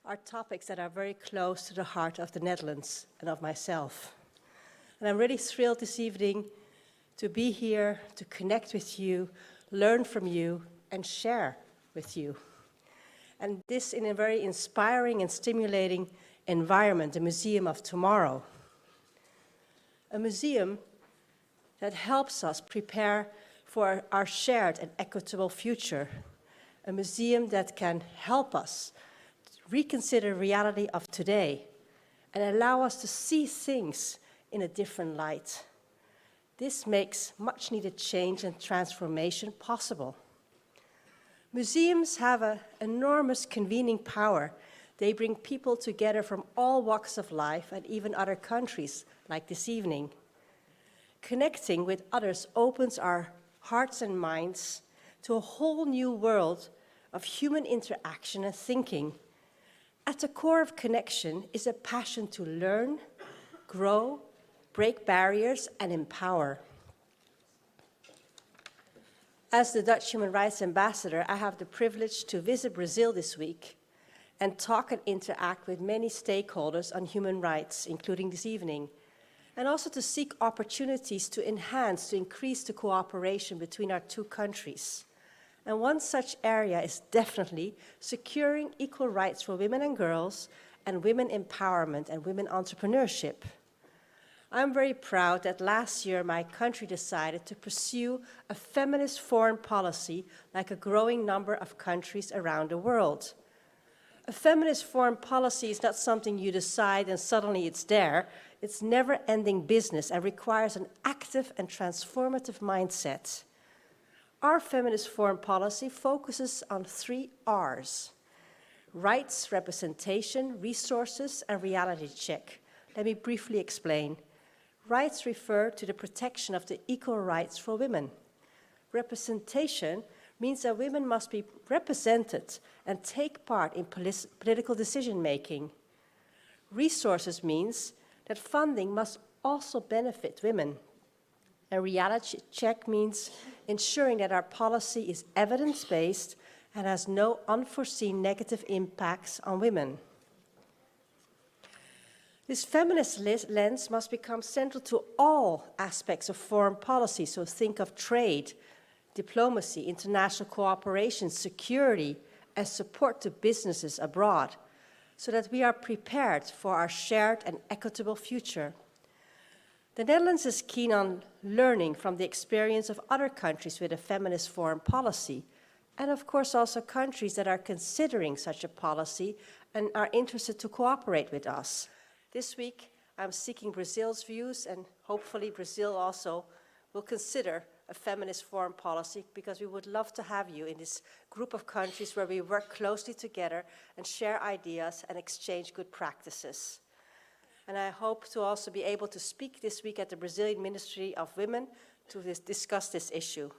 are topics that are very close to the heart of the Netherlands and of myself. And I'm really thrilled this evening to be here, to connect with you, learn from you, and share with you. And this in a very inspiring and stimulating environment, the Museum of Tomorrow. A museum that helps us prepare for our shared and equitable future. A museum that can help us reconsider reality of today and allow us to see things in a different light. This makes much needed change and transformation possible. Museums have an enormous convening power. They bring people together from all walks of life and even other countries, like this evening. Connecting with others opens our hearts and minds to a whole new world of human interaction and thinking. At the core of connection is a passion to learn, grow, break barriers, and empower. As the Dutch Human Rights Ambassador, I have the privilege to visit Brazil this week and talk and interact with many stakeholders on human rights, including this evening, and also to seek opportunities to enhance, to increase the cooperation between our two countries. And one such area is definitely securing equal rights for women and girls and women empowerment and women entrepreneurship. I'm very proud that last year my country decided to pursue a feminist foreign policy like a growing number of countries around the world. A feminist foreign policy is not something you decide and suddenly it's there. It's never-ending business and requires an active and transformative mindset. Our feminist foreign policy focuses on 3 R's: rights, representation, resources, and reality check. Let me briefly explain. Rights refer to the protection of the equal rights for women. Representation means that women must be represented and take part in political decision-making. Resources means that funding must also benefit women. A reality check means ensuring that our policy is evidence-based and has no unforeseen negative impacts on women. This feminist lens must become central to all aspects of foreign policy, so think of trade, diplomacy, international cooperation, security, and support to businesses abroad, so that we are prepared for our shared and equitable future. The Netherlands is keen on learning from the experience of other countries with a feminist foreign policy, and of course also countries that are considering such a policy and are interested to cooperate with us. This week, I'm seeking Brazil's views, and hopefully Brazil also will consider a feminist foreign policy, because we would love to have you in this group of countries where we work closely together and share ideas and exchange good practices. And I hope to also be able to speak this week at the Brazilian Ministry of Women to discuss this issue.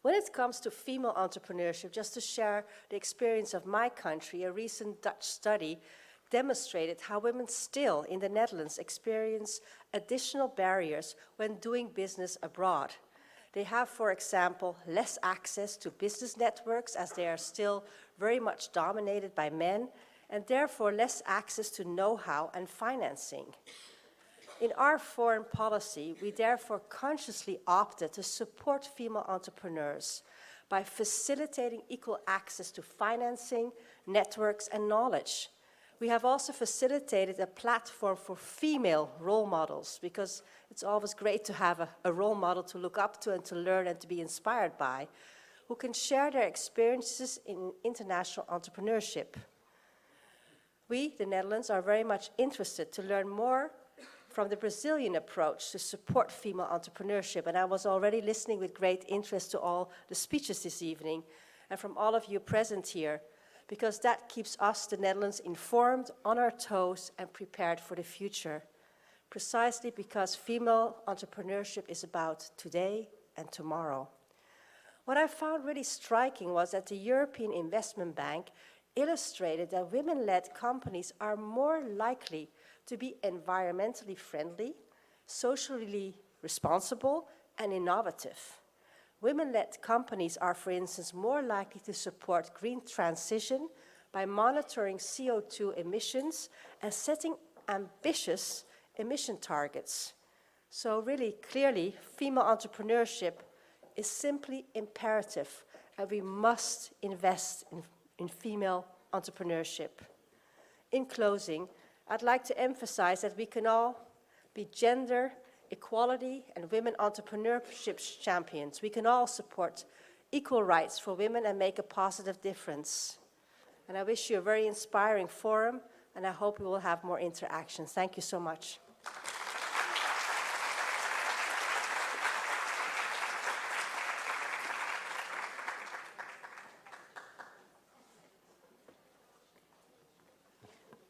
When it comes to female entrepreneurship, just to share the experience of my country, a recent Dutch study demonstrated how women still in the Netherlands experience additional barriers when doing business abroad. They have, for example, less access to business networks, as they are still very much dominated by men, and therefore less access to know-how and financing. In our foreign policy, we therefore consciously opted to support female entrepreneurs by facilitating equal access to financing, networks, and knowledge. We have also facilitated a platform for female role models, because it's always great to have a role model to look up to and to learn and to be inspired by, who can share their experiences in international entrepreneurship. We, the Netherlands, are very much interested to learn more from the Brazilian approach to support female entrepreneurship, and I was already listening with great interest to all the speeches this evening, and from all of you present here, because that keeps us, the Netherlands, informed, on our toes, and prepared for the future. Precisely because female entrepreneurship is about today and tomorrow. What I found really striking was that the European Investment Bank illustrated that women-led companies are more likely to be environmentally friendly, socially responsible, and innovative. Women-led companies are, for instance, more likely to support green transition by monitoring CO2 emissions and setting ambitious emission targets. So really, clearly, female entrepreneurship is simply imperative, and we must invest in female entrepreneurship. In closing, I'd like to emphasize that we can all be gender equality and women entrepreneurship champions. We can all support equal rights for women and make a positive difference. And I wish you a very inspiring forum, and I hope we will have more interactions. Thank you so much.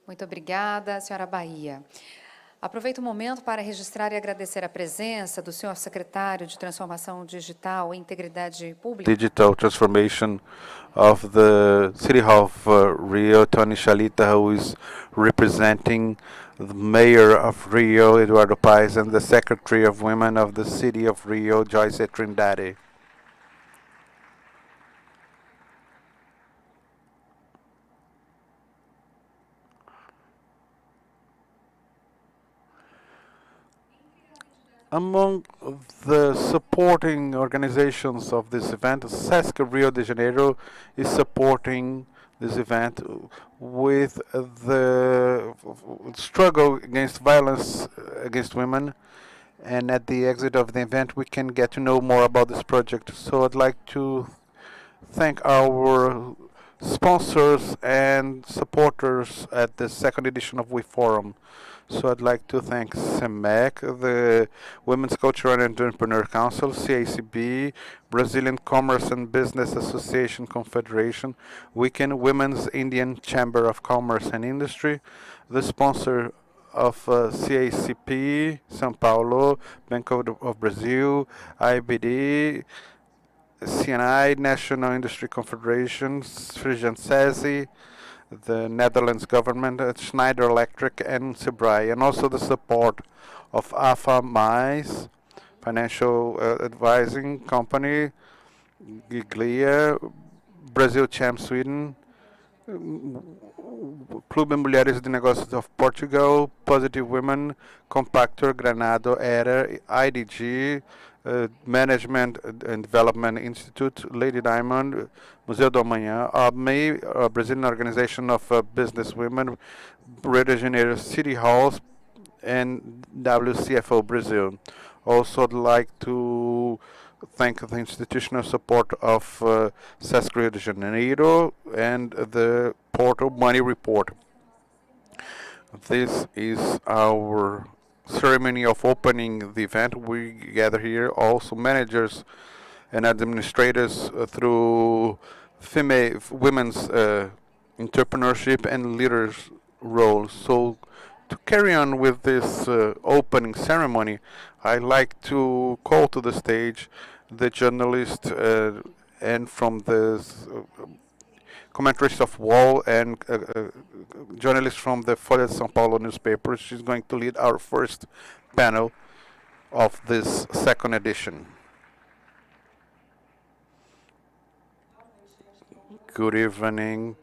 Muito obrigada, senhora Bahia. Aproveito o momento para registrar e agradecer a presença do senhor secretário de Transformação Digital e Integridade Pública. Digital transformation of the City of Rio, Tony Chalita, who is representing the Mayor of Rio, Eduardo Paes, and the Secretary of Women of the City of Rio, Joyce Trindade. Among the supporting organizations of this event, SESC Rio de Janeiro is supporting this event with the struggle against violence against women. And at the exit of the event, we can get to know more about this project. So I'd like to thank our sponsors and supporters at the second edition of We Forum. So I'd like to thank CEMEC, the Women's Cultural and Entrepreneur Council, CACB, Brazilian Commerce and Business Association Confederation, Weekend Women's Indian Chamber of Commerce and Industry, the sponsor of CACP, São Paulo, Bank of Brazil, IBD, CNI, National Industry Confederation, Frigian SESI, the Netherlands government, Schneider Electric, and Sebrae, and also the support of AFA Mais, financial advising company, Giglia, Brazil Champ Sweden, Clube Mulheres de Negócios of Portugal, Positive Women, Compactor, Granado, ERA, IDG, Management and Development Institute, Lady Diamond, Museu do Amanhã, ABME, Brazilian Organization of Business Women, Rio de Janeiro City Halls, and WCFO Brazil. Also, I'd like to thank the institutional support of SESC Rio de Janeiro and the Portal Money Report. This is our ceremony of opening the event. We gather here also managers and administrators through women's entrepreneurship and leaders roles. So to carry on with this opening ceremony, I'd like to call to the stage the journalist and from the commentaries of Wall and journalist from the Folha de São Paulo newspaper. She's going to lead our first panel of this second edition. Good evening.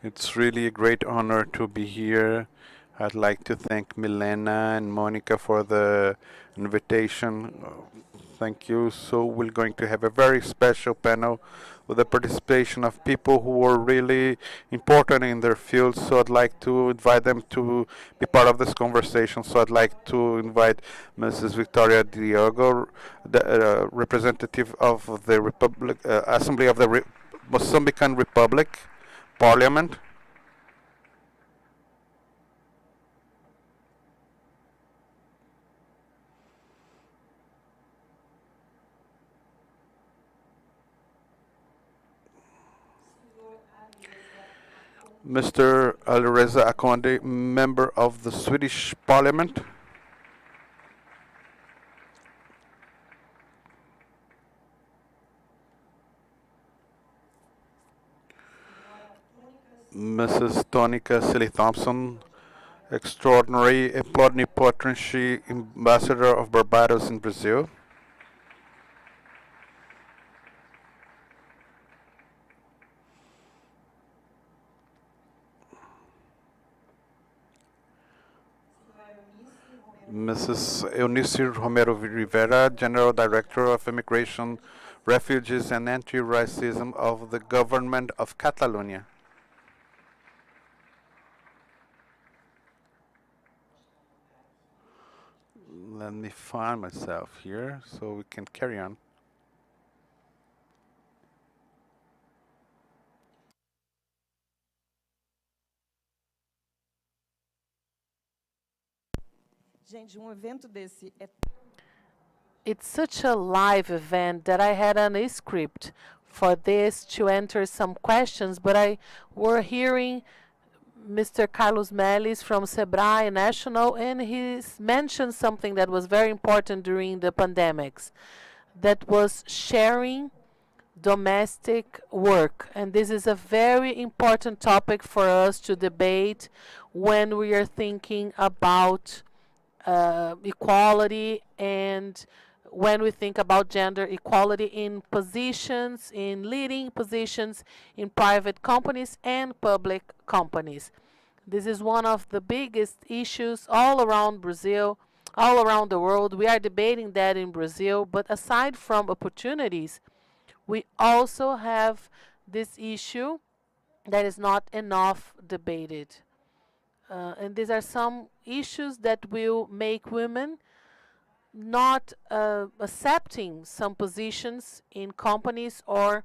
It's really a great honor to be here. I'd like to thank Milena and Monica for the invitation. Thank you. So we're going to have a very special panel with the participation of people who are really important in their field. So I'd like to invite them to be part of this conversation. So I'd like to invite Mrs. Victoria Diogo, the representative of the Republic, Assembly of the Mozambican Republic, Parliament. Mr. Alireza Akonde, member of the Swedish Parliament. Mrs. Tonica Silly Thompson, extraordinary plenipotentiary ambassador of Barbados in Brazil. Mrs. Eunice Romero Rivera, General Director of Immigration, Refugees and Anti-Racism of the Government of Catalonia. Let me find myself here so we can carry on. It's such a live event that I had a script for this to enter some questions, but I were hearing Mr. Carlos Melis from Sebrae National, and he's mentioned something that was very important during the pandemics, that was sharing domestic work. And this is a very important topic for us to debate when we are thinking about equality and when we think about gender equality in positions, in leading positions in private companies and public companies. This is one of the biggest issues all around Brazil, all around the world. We are debating that in Brazil, but aside from opportunities, we also have this issue that is not enough debated. And these are some issues that will make women not accepting some positions in companies or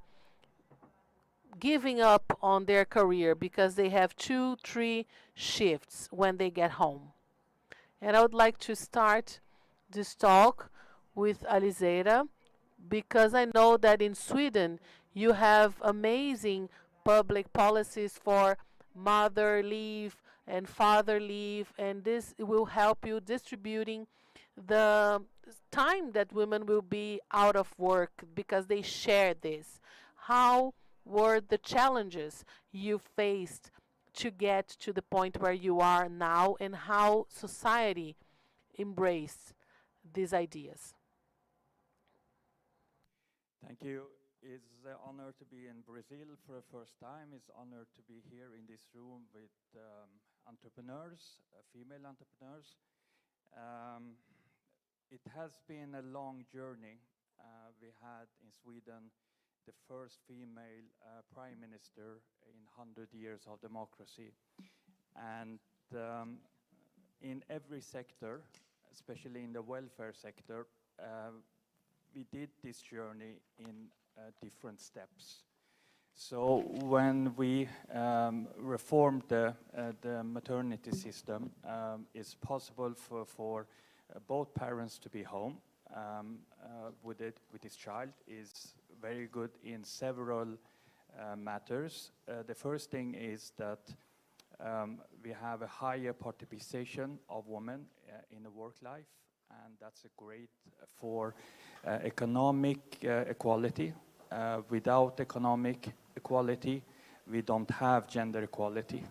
giving up on their career because they have 2-3 shifts when they get home. And I would like to start this talk with Alizeira because I know that in Sweden you have amazing public policies for mother leave, and father leave, and this will help you distributing the time that women will be out of work because they share this. How were the challenges you faced to get to the point where you are now, and how society embraced these ideas? Thank you. It's an honor to be in Brazil for the first time. It's an honor to be here in this room with entrepreneurs, female entrepreneurs. Um, it has been a long journey. We had in Sweden the first female prime minister in 100 years of democracy. And in every sector, especially in the welfare sector, we did this journey in different steps. So when we reformed the maternity system, it's possible for both parents to be home with his child. Is very good in several matters. The first thing is that we have a higher participation of women in the work life, and that's a great for economic equality. Without economic equality, we don't have gender equality.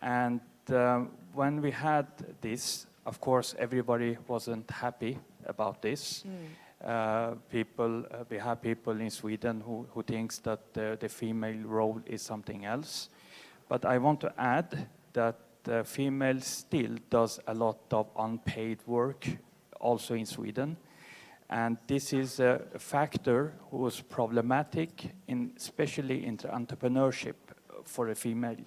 And when we had this, of course, everybody wasn't happy about this. We have people in Sweden who thinks that the female role is something else. But I want to add that female still does a lot of unpaid work also in Sweden. And this is a factor who's problematic, especially in entrepreneurship for a female.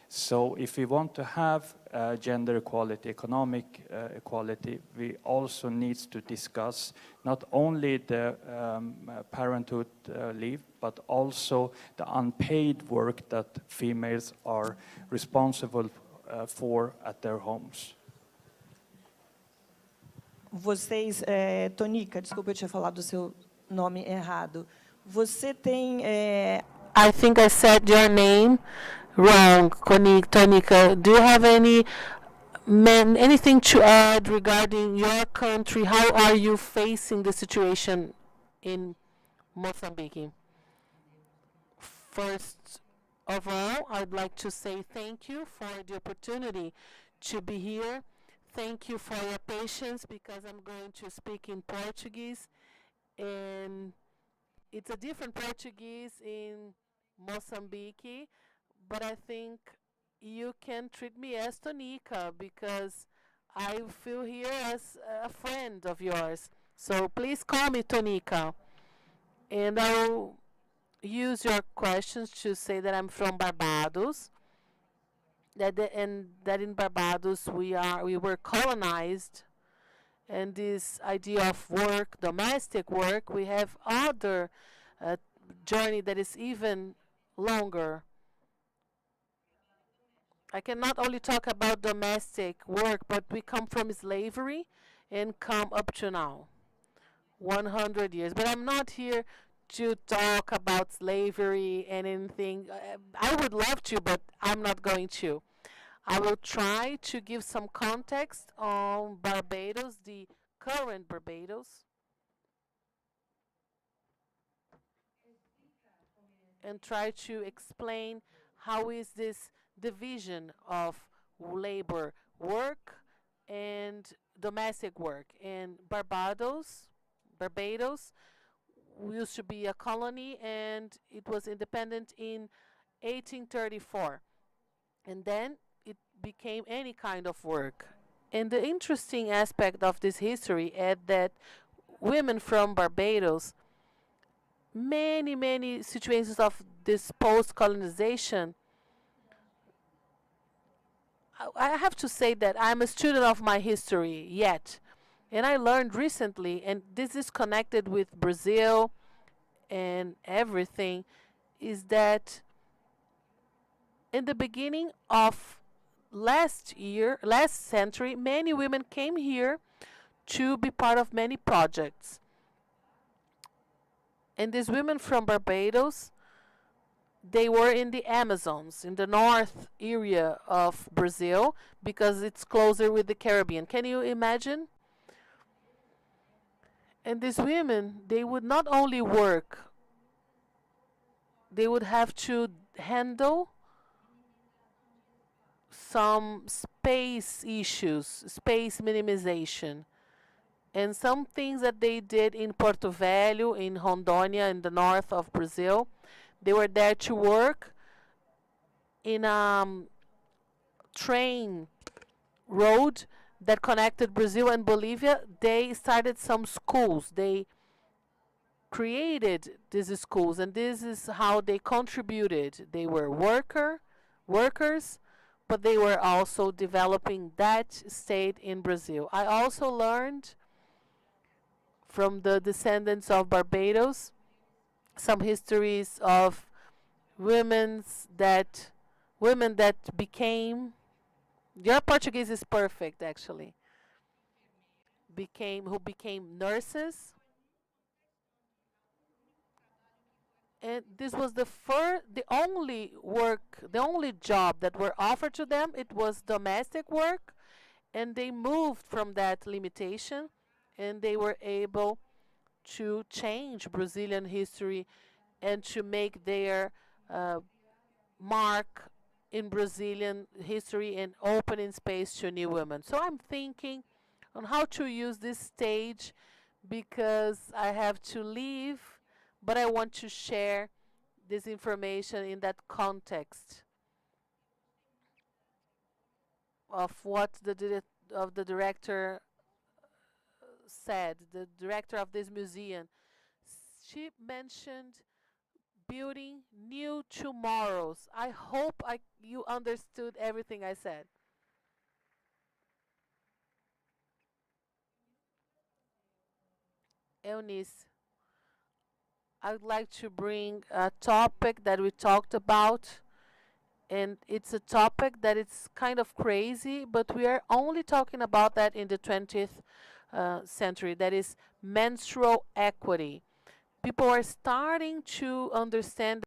So if we want to have gender equality, economic equality, we also need to discuss not only the parenthood leave, but also the unpaid work that females are responsible for at their homes. Vocês, Tonica, desculpa, eu tinha falado o seu nome errado. Você tem... I think I said your name wrong, Tonica. Do you have anything to add regarding your country? How are you facing the situation in Mozambique? First of all, I'd like to say thank you for the opportunity to be here. Thank you for your patience, because I'm going to speak in Portuguese, and it's a different Portuguese in Mozambique, but I think you can treat me as Tonica, because I feel here as a friend of yours. So please call me Tonica. And I'll use your questions to say that I'm from Barbados. That in Barbados we were colonized, and this idea of work, domestic work, we have other journey that is even longer. I can not only talk about domestic work, but we come from slavery and come up to now, 100 years. But I'm not here to talk about slavery and anything. I would love to, but I'm not going to. I will try to give some context on Barbados, the current Barbados, and try to explain how is this division of labor, work and domestic work. And Barbados used to be a colony, and it was independent in 1834. And then it became any kind of work. And the interesting aspect of this history is that women from Barbados, many situations of this post-colonization, I have to say that I'm a student of my history yet. And I learned recently, and this is connected with Brazil and everything, is that in the beginning of last century, many women came here to be part of many projects. And these women from Barbados they were in the Amazons, in the north area of Brazil, because it's closer with the Caribbean. Can you imagine? And these women, they would not only work, they would have to handle some space issues, space minimization. And some things that they did in Porto Velho, in Rondônia, in the north of Brazil, they were there to work in a train road that connected Brazil and Bolivia. They started some schools. They created these schools, and this is how they contributed. They were workers, but they were also developing that state in Brazil. I also learned from the descendants of Barbados some histories of women's that women that became, your Portuguese is perfect actually, who became nurses. And this was the only work, the only job that were offered to them. It was domestic work, and they moved from that limitation, and they were able to change Brazilian history and to make their mark in Brazilian history and opening space to new women. So I'm thinking on how to use this stage because I have to leave, but I want to share this information in that context of what the director said, the director of this museum. She mentioned building new tomorrows. I hope you understood everything I said. Eunice, I would like to bring a topic that we talked about, and it's a topic that it's kind of crazy, but we are only talking about that in the 20th century. That is menstrual equity. People are starting to understand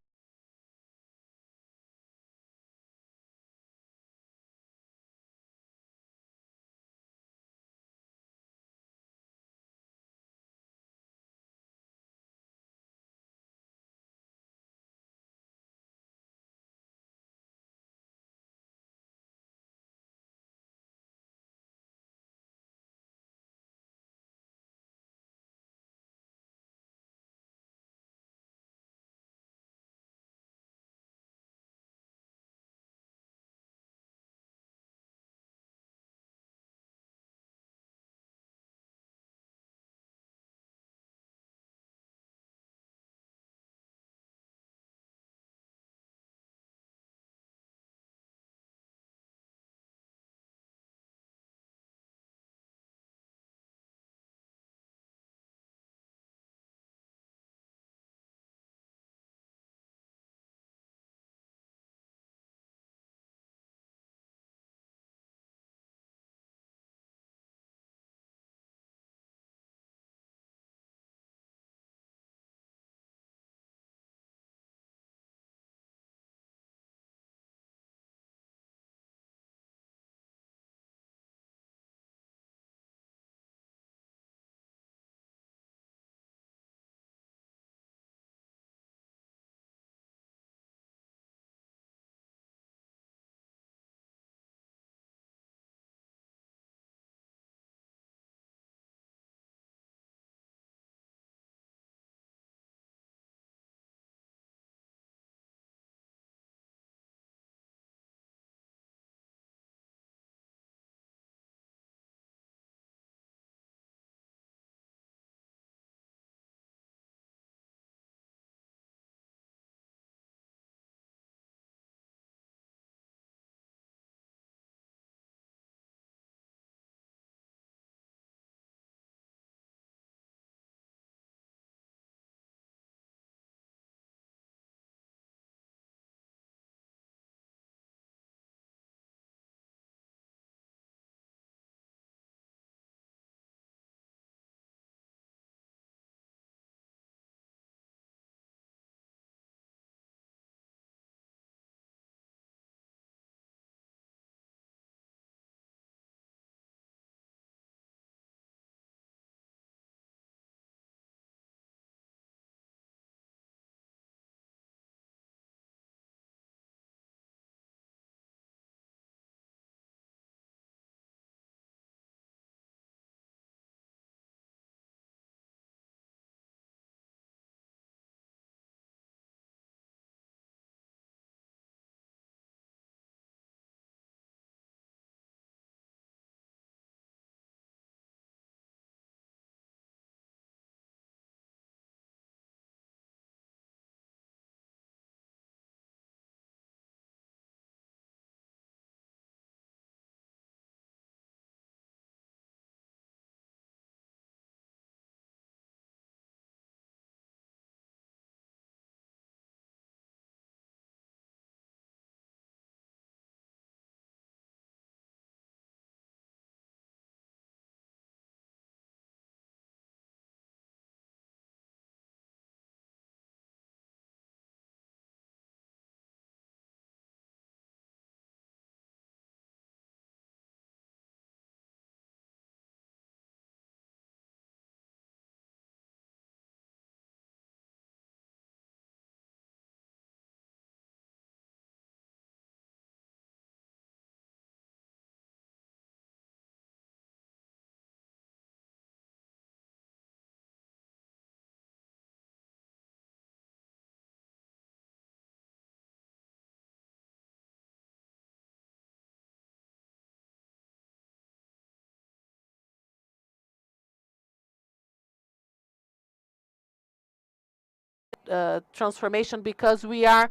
transformation because we are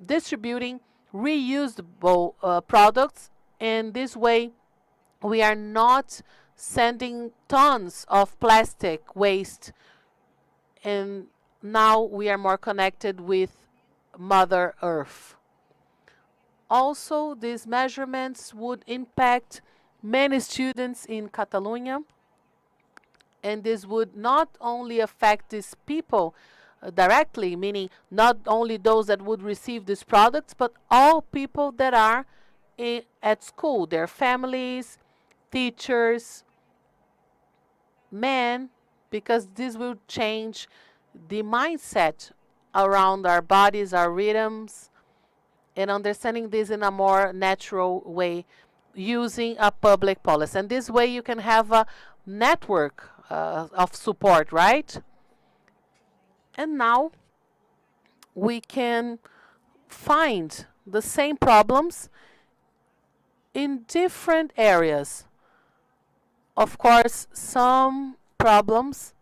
distributing reusable products, and this way we are not sending tons of plastic waste, and now we are more connected with Mother Earth. Also, these measurements would impact many students in Catalonia, and this would not only affect these people directly, meaning not only those that would receive these products, but all people that are at school, their families, teachers, men, because this will change the mindset around our bodies, our rhythms, and understanding this in a more natural way using a public policy. And this way you can have a network of support, right? And now we can find the same problems in different areas. Of course, some problems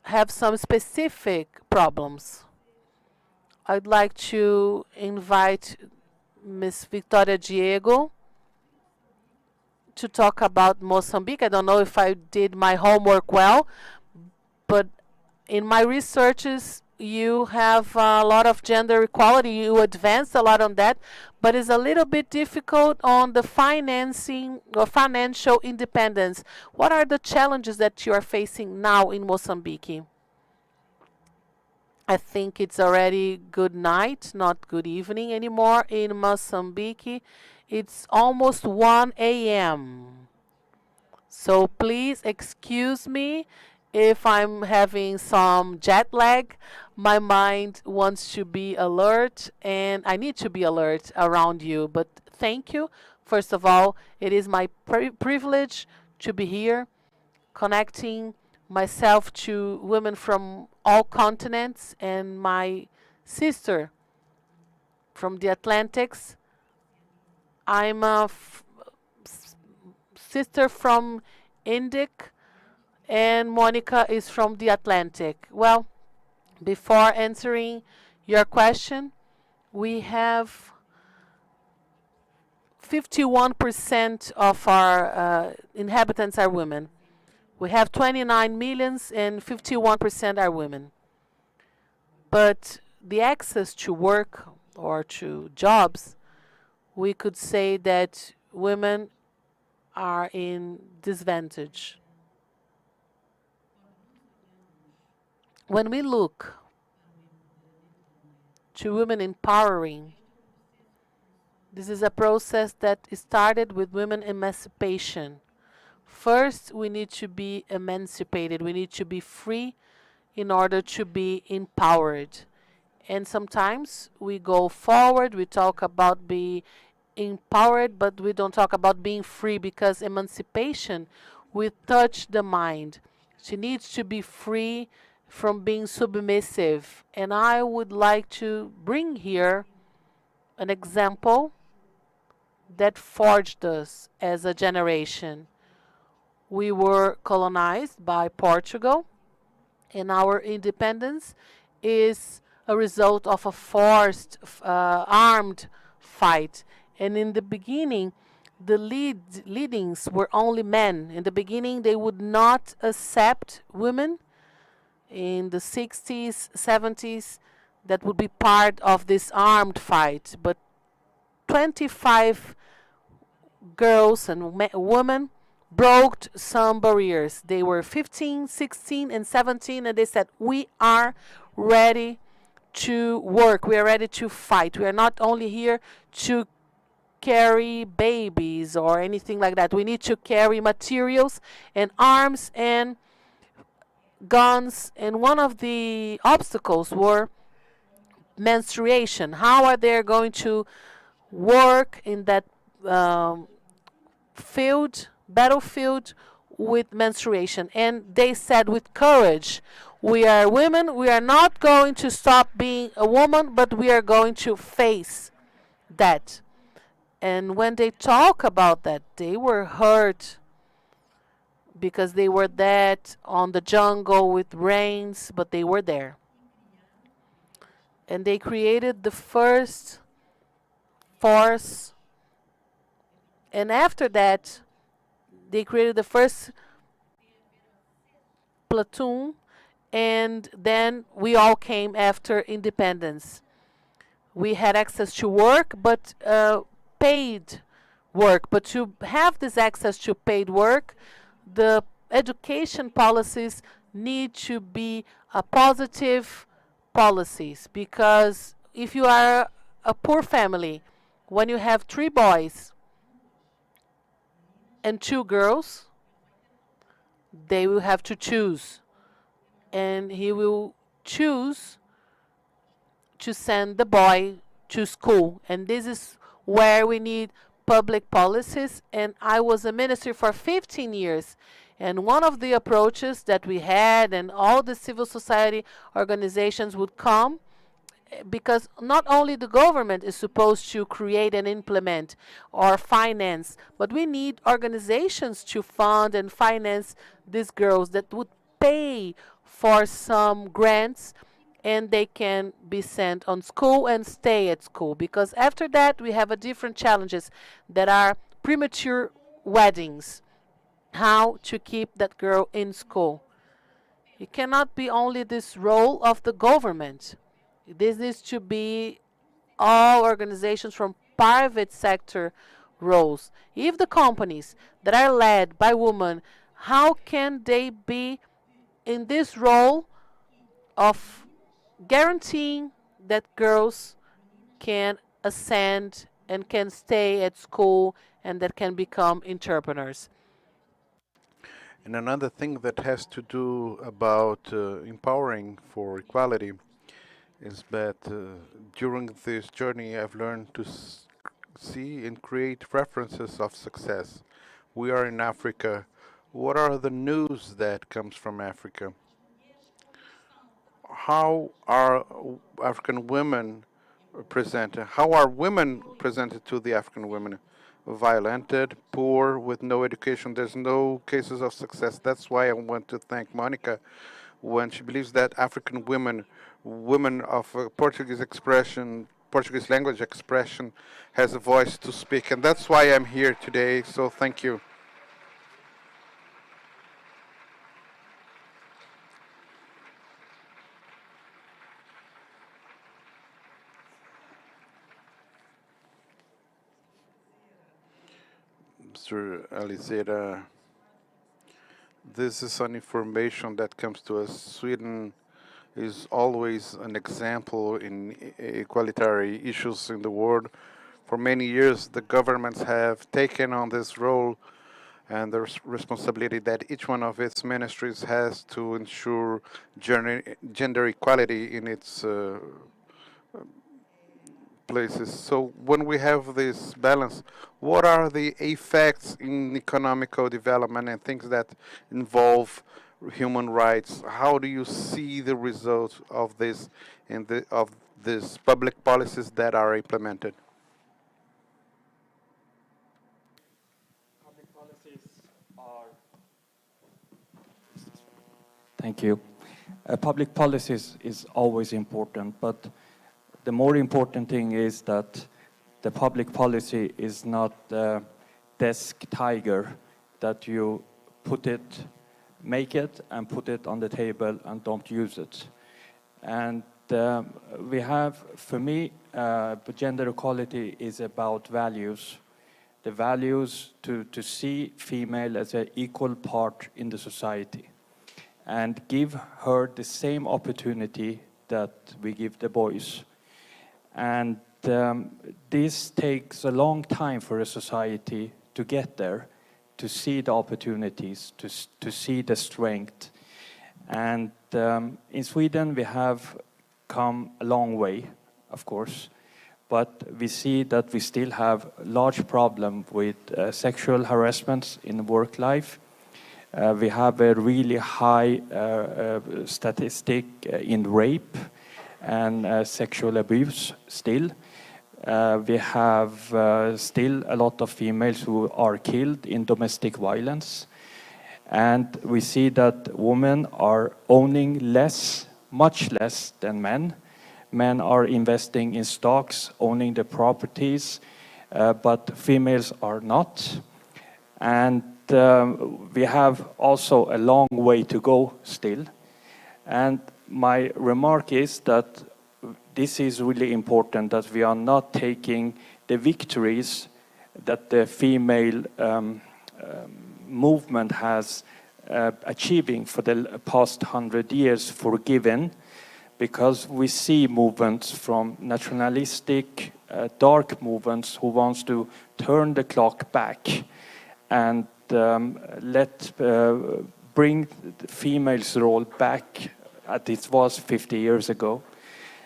have some specific problems. I'd like to invite Ms. Victoria Diego to talk about Mozambique. I don't know if I did my homework well, but in my researches, you have a lot of gender equality. You advanced a lot on that, but it's a little bit difficult on the financing or financial independence. What are the challenges that you are facing now in Mozambique? I think it's already good night, not good evening anymore in Mozambique. It's almost 1 a.m. So please excuse me if I'm having some jet lag. My mind wants to be alert, and I need to be alert around you. But thank you. First of all, it is my privilege to be here, connecting myself to women from all continents, and my sister from the Atlantics. I'm a sister from Indic, and Monica is from the Atlantic. Well, before answering your question, we have 51% of our inhabitants are women. We have 29 millions and 51% are women. But the access to work or to jobs, we could say that women are in disadvantage. When we look to women empowering, this is a process that started with women emancipation. First, we need to be emancipated. We need to be free in order to be empowered. And sometimes we go forward, we talk about being empowered, but we don't talk about being free, because emancipation will touch the mind. She needs to be free from being submissive. And I would like to bring here an example that forged us as a generation. We were colonized by Portugal, and our independence is a result of a forced armed fight. And in the beginning, the leadings were only men. In the beginning, they would not accept women. In the 60s, 70s, that would be part of this armed fight. But 25 girls and women broke some barriers. They were 15, 16, and 17, and they said, we are ready to work. We are ready to fight. We are not only here to carry babies or anything like that. We need to carry materials and arms and guns. And one of the obstacles were menstruation. How are they going to work in that battlefield with menstruation? And they said with courage, we are women, we are not going to stop being a woman, but we are going to face that. And when they talk about that, they were hurt because they were that on the jungle with rains, but they were there. And they created the first force, and after that, they created the first platoon, and then we all came after independence. We had access to work, but paid work. But to have this access to paid work, the education policies need to be positive policies, because if you are a poor family, when you have 3 boys and 2 girls, they will have to choose, and he will choose to send the boy to school. And this is where we need public policies. And I was a minister for 15 years. And one of the approaches that we had, and all the civil society organizations would come, because not only the government is supposed to create and implement or finance, but we need organizations to fund and finance these girls that would pay for some grants, and they can be sent on school and stay at school. Because after that, we have a different challenges that are premature weddings, how to keep that girl in school. It cannot be only this role of the government. This needs to be all organizations from private sector roles. If the companies that are led by women, how can they be in this role of guaranteeing that girls can ascend and can stay at school and that can become entrepreneurs? And another thing that has to do about empowering for equality is that during this journey I've learned to see and create references of success. We are in Africa. What are the news that comes from Africa? How are African women presented? How are women presented to the African women? Violented, poor, with no education. There's no cases of success. That's why I want to thank Monica when she believes that African women, women of Portuguese expression, Portuguese language expression, has a voice to speak. And that's why I'm here today. So thank you. Mr. Alizera, this is an information that comes to us. Sweden is always an example in equalitarian issues in the world. For many years, the governments have taken on this role and the responsibility that each one of its ministries has to ensure gender equality in its places. So when we have this balance, what are the effects in economical development and things that involve human rights? How do you see the results of this in of these public policies that are implemented? Public policies are. Thank you. Public policies is always important, but the more important thing is that the public policy is not a desk tiger that you make it and put it on the table and don't use it. And we have, for me, gender equality is about values. The values to see female as an equal part in the society and give her the same opportunity that we give the boys. And this takes a long time for a society to get there, to see the opportunities, to see the strength. And in Sweden, we have come a long way, of course, but we see that we still have a large problem with sexual harassment in work life. We have a really high statistic in rape and sexual abuse still. We have still a lot of females who are killed in domestic violence. And we see that women are owning less, much less than men. Men are investing in stocks, owning the properties, but females are not. And we have also a long way to go still. And my remark is that this is really important, that we are not taking the victories that the female movement has achieving for the past 100 years for given, because we see movements from nationalistic, dark movements who wants to turn the clock back and bring the female's role back as it was 50 years ago.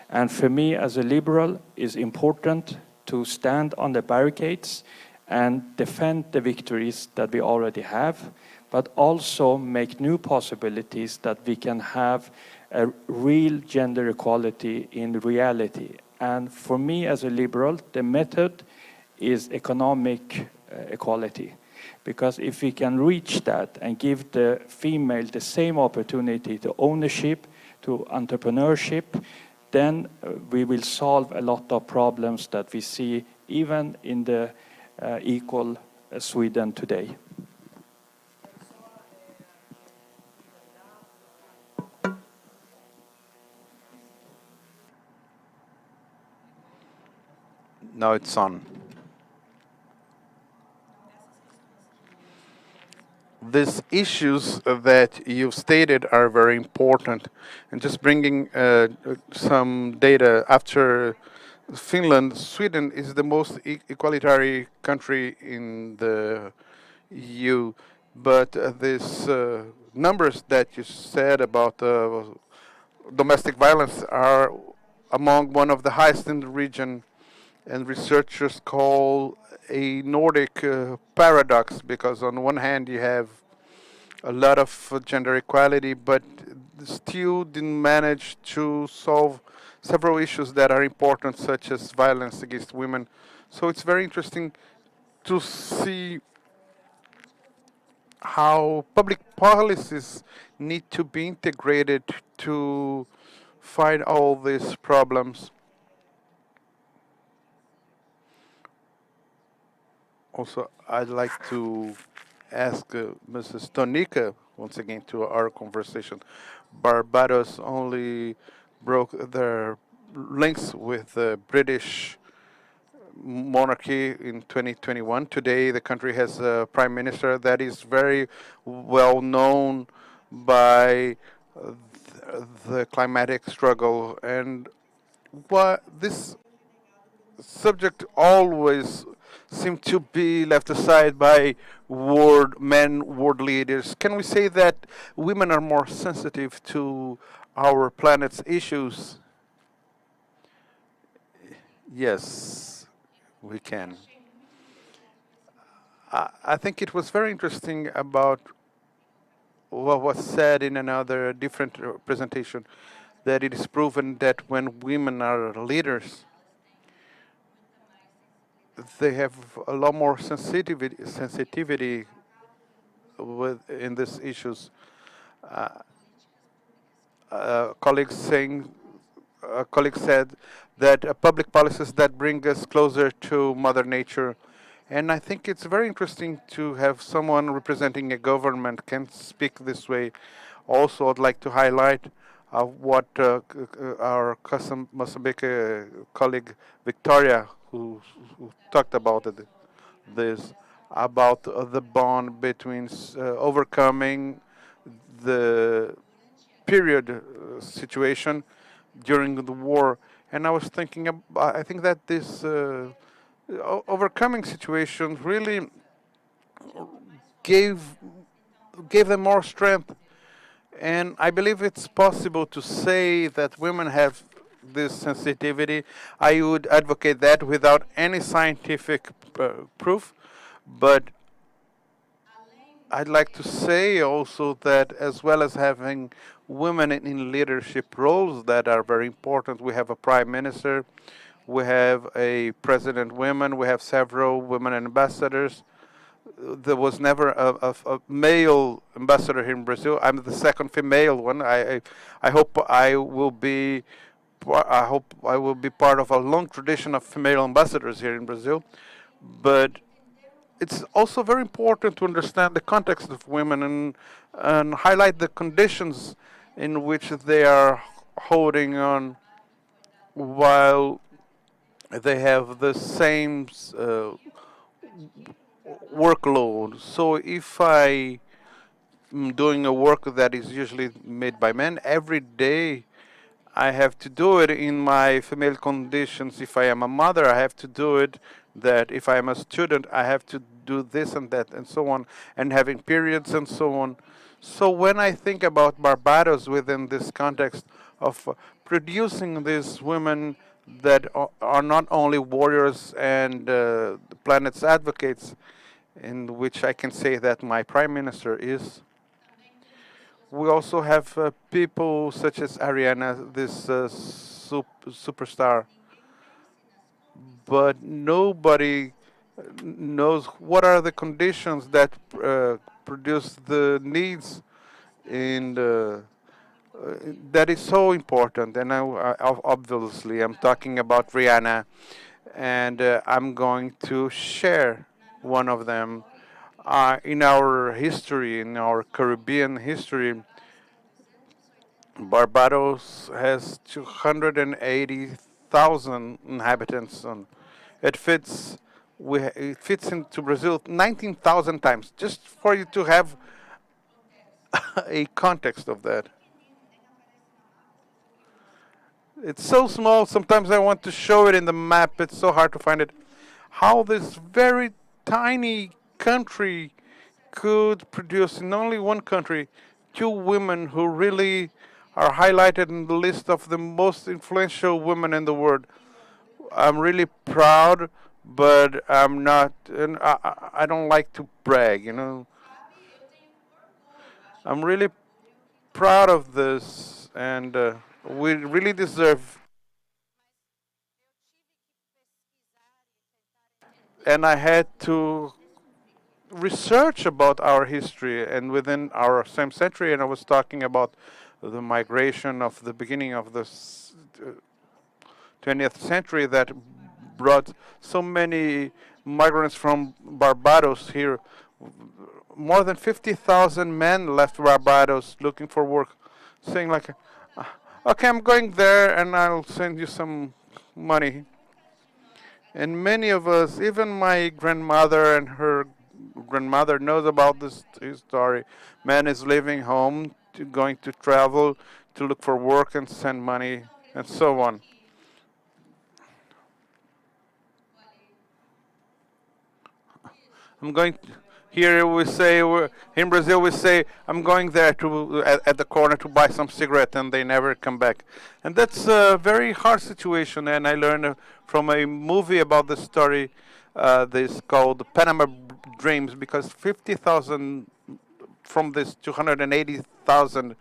And for me, as a liberal, it's important to stand on the barricades and defend the victories that we already have, but also make new possibilities that we can have a real gender equality in reality. And for me, as a liberal, the method is economic equality. Because if we can reach that and give the female the same opportunity to ownership, to entrepreneurship, then we will solve a lot of problems that we see even in the equal Sweden today. Now it's on. These issues that you've stated are very important. And just bringing some data, after Finland, Sweden is the most equalitarian country in the EU. But these numbers that you said about domestic violence are among one of the highest in the region, and researchers call a Nordic paradox, because on one hand you have a lot of gender equality, but still didn't manage to solve several issues that are important, such as violence against women. So it's very interesting to see how public policies need to be integrated to fight all these problems. Also, I'd like to ask Mrs. Tonica once again to our conversation. Barbados only broke their links with the British monarchy in 2021. Today, the country has a prime minister that is very well known by the climatic struggle, and what this subject always seem to be left aside by world leaders. Can we say that women are more sensitive to our planet's issues? Yes, we can. I think it was very interesting about what was said in another different presentation, that it is proven that when women are leaders, they have a lot more sensitivity in these issues. Uh, a colleague said that public policies that bring us closer to Mother Nature, and I think it's very interesting to have someone representing a government can speak this way. Also, I'd like to highlight what our Mozambique colleague Victoria, who talked about this, about the bond between overcoming the period situation during the war. And I was thinking, I think that this overcoming situation really gave them more strength. And I believe it's possible to say that women have this sensitivity. I would advocate that without any scientific proof, but I'd like to say also that, as well as having women in leadership roles that are very important, we have a prime minister, we have a president women, we have several women ambassadors. there was never a male ambassador here in Brazil. I'm the second female one. I hope I will be. I hope I will be part of a long tradition of female ambassadors here in Brazil. But it's also very important to understand the context of women and highlight the conditions in which they are holding on while they have the same workload. So if I am doing a work that is usually made by men, every day I have to do it in my female conditions. If I am a mother, I have to do it. That if I am a student, I have to do this and that and so on, and having periods and so on. So when I think about Barbados within this context of producing these women that are not only warriors and the planet's advocates, in which I can say that my prime minister is, we also have people such as Ariana, this superstar, but nobody knows what are the conditions that produce the needs in the that is so important. And obviously I'm talking about Rihanna, and I'm going to share one of them. In our history, in our Caribbean history, Barbados has 280,000 inhabitants. And it fits into Brazil 19,000 times. Just for you to have a context of that. It's so small. Sometimes I want to show it in the map. It's so hard to find it. How this very tiny country could produce in only one country two women who really are highlighted in the list of the most influential women in the world. I'm really proud, but I'm not, and I don't like to brag, you know. I'm really proud of this, and we really deserve. And I had to research about our history and within our same century, and I was talking about the migration of the beginning of the 20th century that brought so many migrants from Barbados here. More than 50,000 men left Barbados looking for work, saying like, okay, I'm going there and I'll send you some money. And many of us, even my grandmother and her grandmother knows about this story. Man is leaving home, going to travel, to look for work and send money and so on. I'm going here. We say in Brazil we say I'm going there to at the corner to buy some cigarette, and they never come back. And that's a very hard situation. And I learned from a movie about this story. This called Panama Dreams, because 50,000 from this 280,000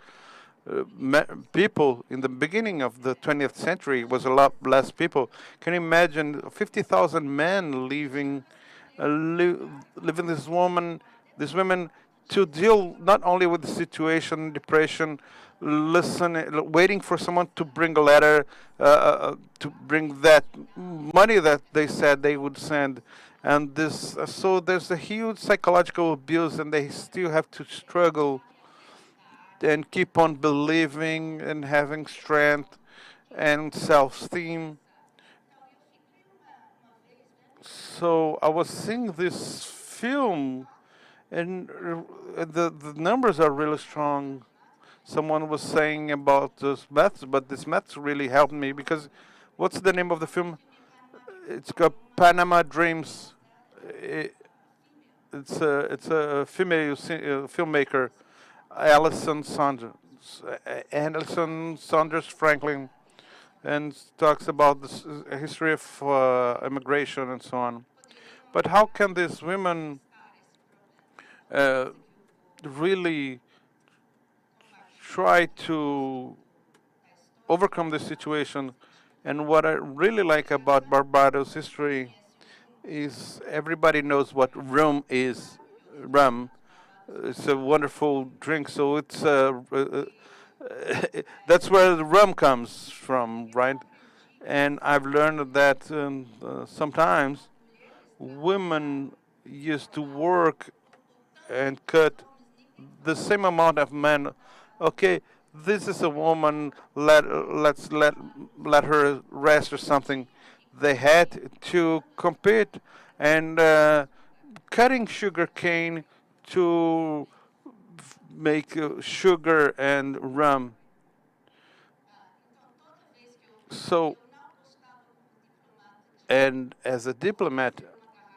people in the beginning of the 20th century was a lot less people. Can you imagine 50,000 men leaving? Living these women to deal not only with the situation, depression, waiting for someone to bring a letter, to bring that money that they said they would send, and this. So there's a huge psychological abuse, and they still have to struggle and keep on believing and having strength and self-esteem. So I was seeing this film, and the numbers are really strong. Someone was saying about this maths, but this maths really helped me because, what's the name of the film? It's called Panama Dreams. It's a female filmmaker, Alison Saunders Franklin, and talks about the history of immigration and so on. But how can these women really try to overcome this situation? And what I really like about Barbados history is everybody knows what rum is. Rum. It's a wonderful drink. So it's that's where the rum comes from, right? And I've learned that sometimes women used to work and cut the same amount of men. Okay, this is a woman. Let her rest or something. They had to compete and cutting sugar cane to make sugar and rum. So, and as a diplomat,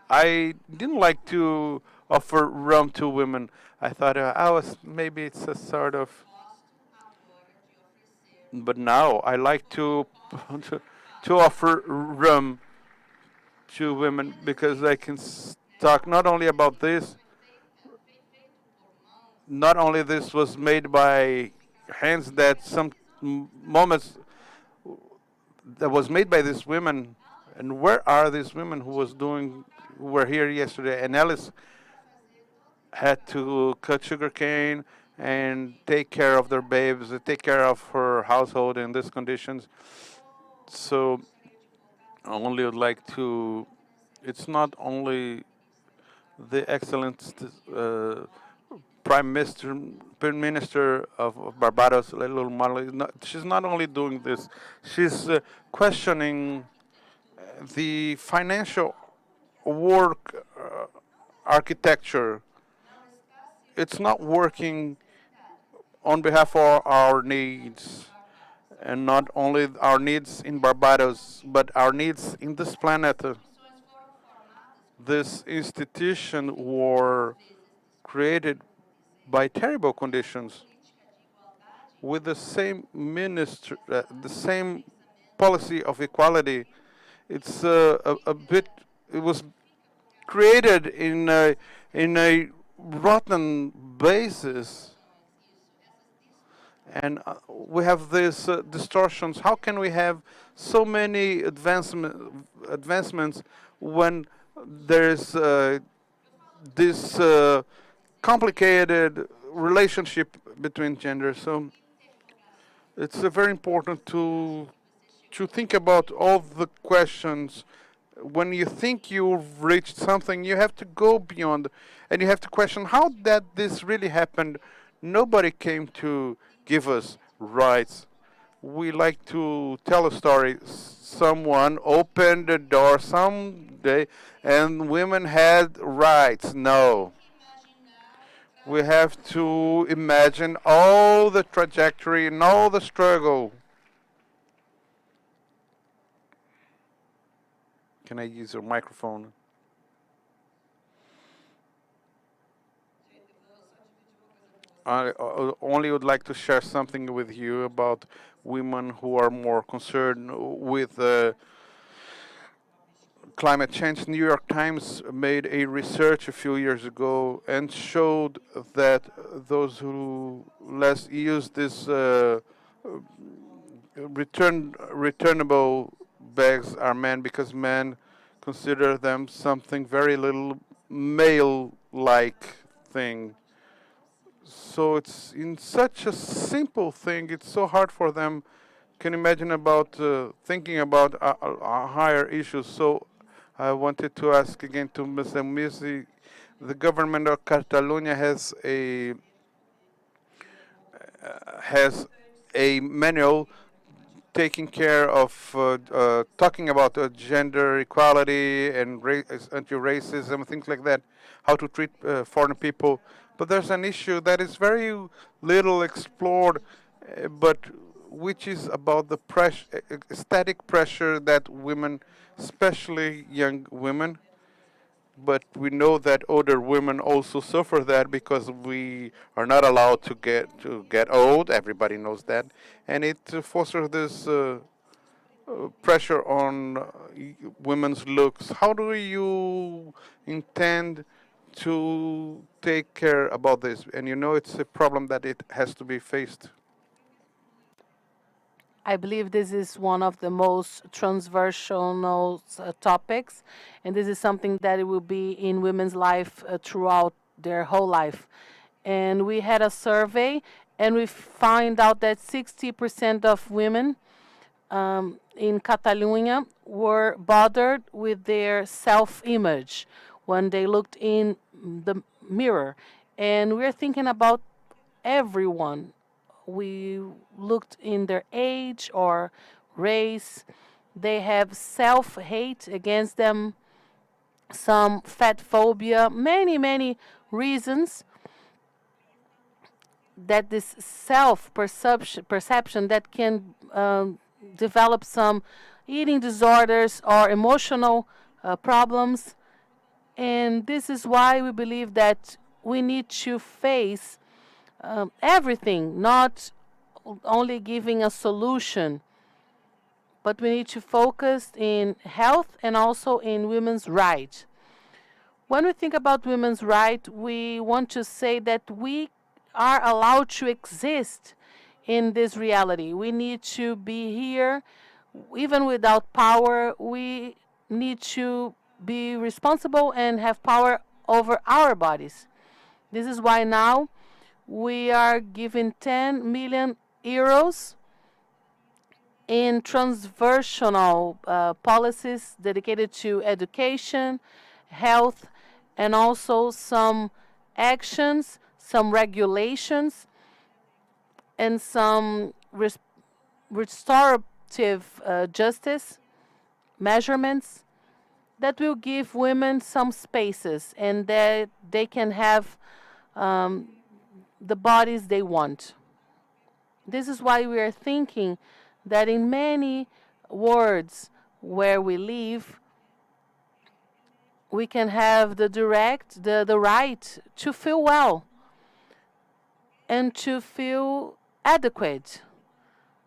I didn't like to offer rum to women. I thought I was maybe it's a sort of, but now I like to to, to offer rum to women because I can talk not only about this, not only this was made by hands that some moments that was made by these women, and where are these women who were here yesterday? And Alice had to cut sugar cane and take care of their babes, take care of her household in these conditions. So I only would like to. It's not only the excellent Prime Minister of Barbados, Little Marley. She's not only doing this; she's questioning the financial work architecture. It's not working on behalf of our needs, and not only our needs in Barbados, but our needs in this planet. This institution were created by terrible conditions with the same minister, the same policy of equality. It's a bit. It was created in a rotten basis, and we have these distortions. How can we have so many advancements when there's this complicated relationship between genders? So it's very important to think about all the questions. When you think you've reached something, you have to go beyond, and you have to question how that this really happened. Nobody came to give us rights. We like to tell a story. Someone opened the door someday, and women had rights. No. We have to imagine all the trajectory and all the struggle. Can I use your microphone? I only would like to share something with you about women who are more concerned with climate change. New York Times made a research a few years ago and showed that those who less use this returnable bags are men because men consider them something very little male-like thing. So it's in such a simple thing, it's so hard for them. Can imagine about thinking about higher issues. So I wanted to ask again to Mr. Misi, the government of Catalonia has a manual taking care of talking about gender equality and anti-racism, things like that, how to treat foreign people. But there's an issue that is very little explored, but which is about the static pressure that women, especially young women, but we know that older women also suffer that because we are not allowed to get old. Everybody knows that, and it fosters this pressure on women's looks. How do you intend to take care about this? And you know it's a problem that it has to be faced. I believe this is one of the most transversal topics, and this is something that it will be in women's life throughout their whole life. And we had a survey, and we find out that 60% of women in Catalonia were bothered with their self-image when they looked in the mirror. And we're thinking about everyone. We looked in their age or race. They have self-hate against them, some fat phobia, many reasons that this self-perception that can develop some eating disorders or emotional problems. And this is why we believe that we need to face everything, not only giving a solution, but we need to focus in health and also in women's rights. When we think about women's rights, we want to say that we are allowed to exist in this reality. We need to be here even without power. We need to be responsible and have power over our bodies. This is why now we are giving 10 million euros in transversal policies dedicated to education, health, and also some actions, some regulations, and some restorative justice measurements that will give women some spaces and that they can have the bodies they want. This is why we are thinking that in many words where we live, we can have the right to feel well and to feel adequate.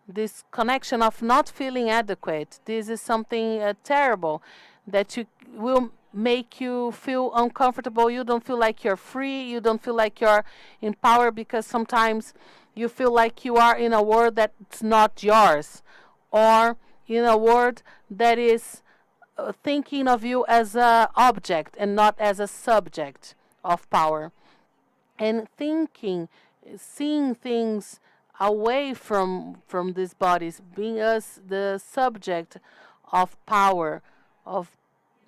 This connection of not feeling adequate, this is something terrible that will make you feel uncomfortable. You don't feel like you're free. You don't feel like you're in power because sometimes you feel like you are in a world that's not yours, or in a world that is thinking of you as an object and not as a subject of power. And seeing things away from these bodies, being us the subject of power, of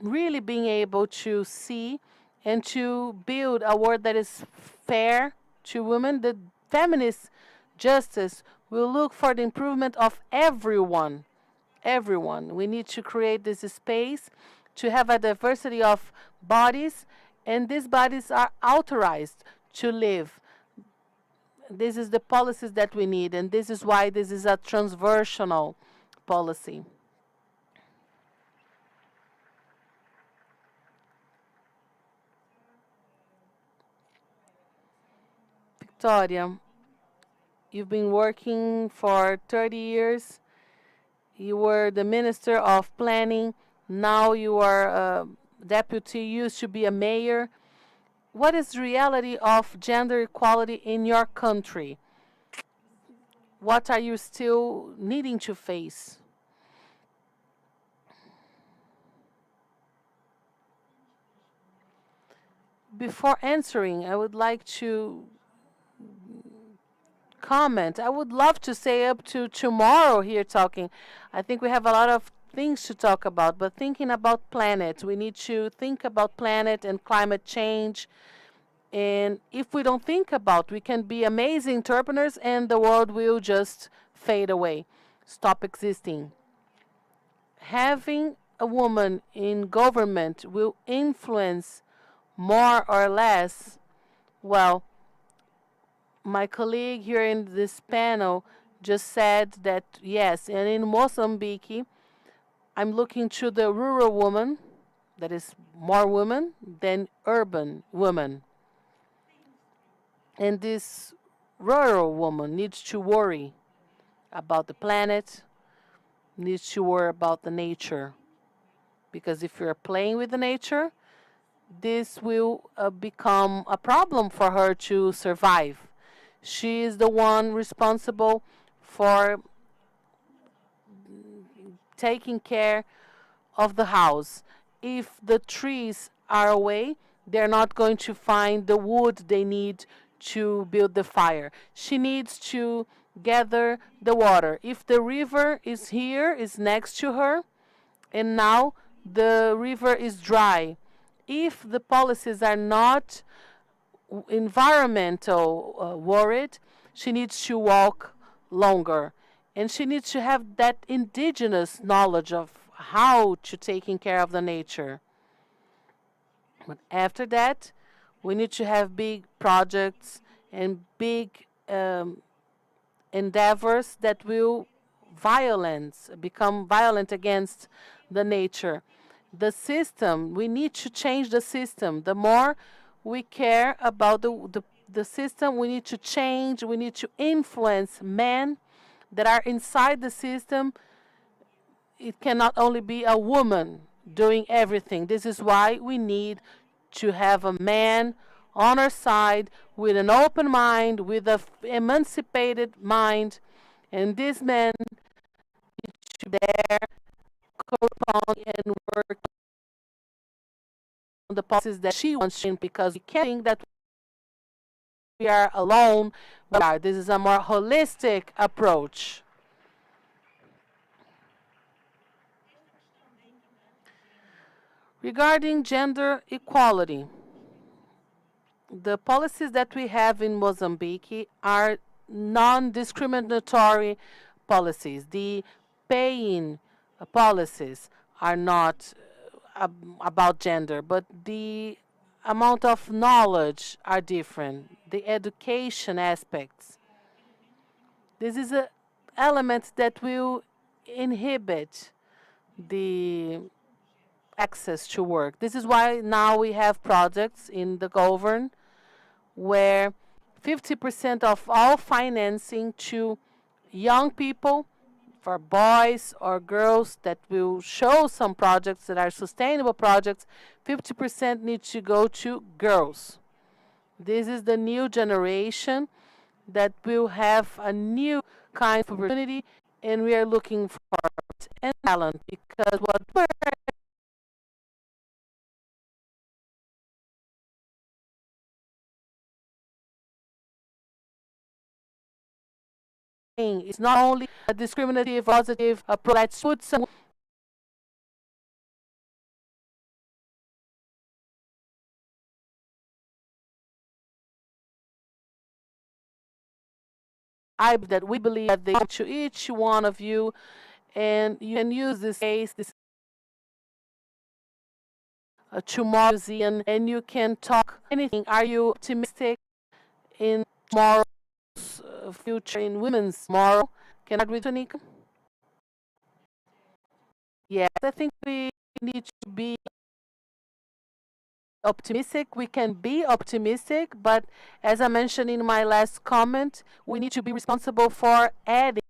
really being able to see and to build a world that is fair to women. The feminist justice will look for the improvement of everyone. Everyone. We need to create this space to have a diversity of bodies, and these bodies are authorized to live. This is the policies that we need, and this is why this is a transversal policy. Victoria, you've been working for 30 years. You were the Minister of Planning. Now you are a deputy. You used to be a mayor. What is the reality of gender equality in your country? What are you still needing to face? Before answering, I would like to comment. I would love to stay up to tomorrow here talking. I think we have a lot of things to talk about, but thinking about planet, we need to think about planet and climate change. And if we don't think about, we can be amazing entrepreneurs and the world will just fade away, stop existing. Having a woman in government will influence more or less. Well, my colleague here in this panel just said that yes, and in Mozambique, I'm looking to the rural woman, that is more women than urban women. And this rural woman needs to worry about the planet, needs to worry about the nature. Because if you're playing with the nature, this will become a problem for her to survive. She is the one responsible for taking care of the house. If the trees are away, they're not going to find the wood they need to build the fire. She needs to gather the water. If the river is here, is next to her, and now the river is dry, if the policies are not environmental worried, she needs to walk longer. And she needs to have that indigenous knowledge of how to taking care of the nature. But after that, we need to have big projects and big endeavors that will become violent against the nature. The system, we need to change the system. The more we care about the system, we need to change, we need to influence men that are inside the system. It cannot only be a woman doing everything. This is why we need to have a man on our side with an open mind, with an emancipated mind, and this man should be there, correspond and work on the policies that she wants to, because we can't think that we are alone. This is a more holistic approach. Regarding gender equality, the policies that we have in Mozambique are non-discriminatory policies. The paying policies are not about gender, but the amount of knowledge are different. The education aspects. This is an element that will inhibit the access to work. This is why now we have projects in the government where 50% of all financing to young people, for boys or girls, that will show some projects that are sustainable projects, 50% needs to go to girls. This is the new generation that will have a new kind of opportunity, and we are looking for and talent, because what we're it's not only a discriminative, positive approach. Let's put some that we believe that they to each one of you, and you can use this case, this tomorrow museum, and you can talk anything. Are you optimistic in tomorrow's future, in women's tomorrow? Can I agree, Tonika? Yes, I think we need to be optimistic. We can be optimistic, but as I mentioned in my last comment, we need to be responsible for adding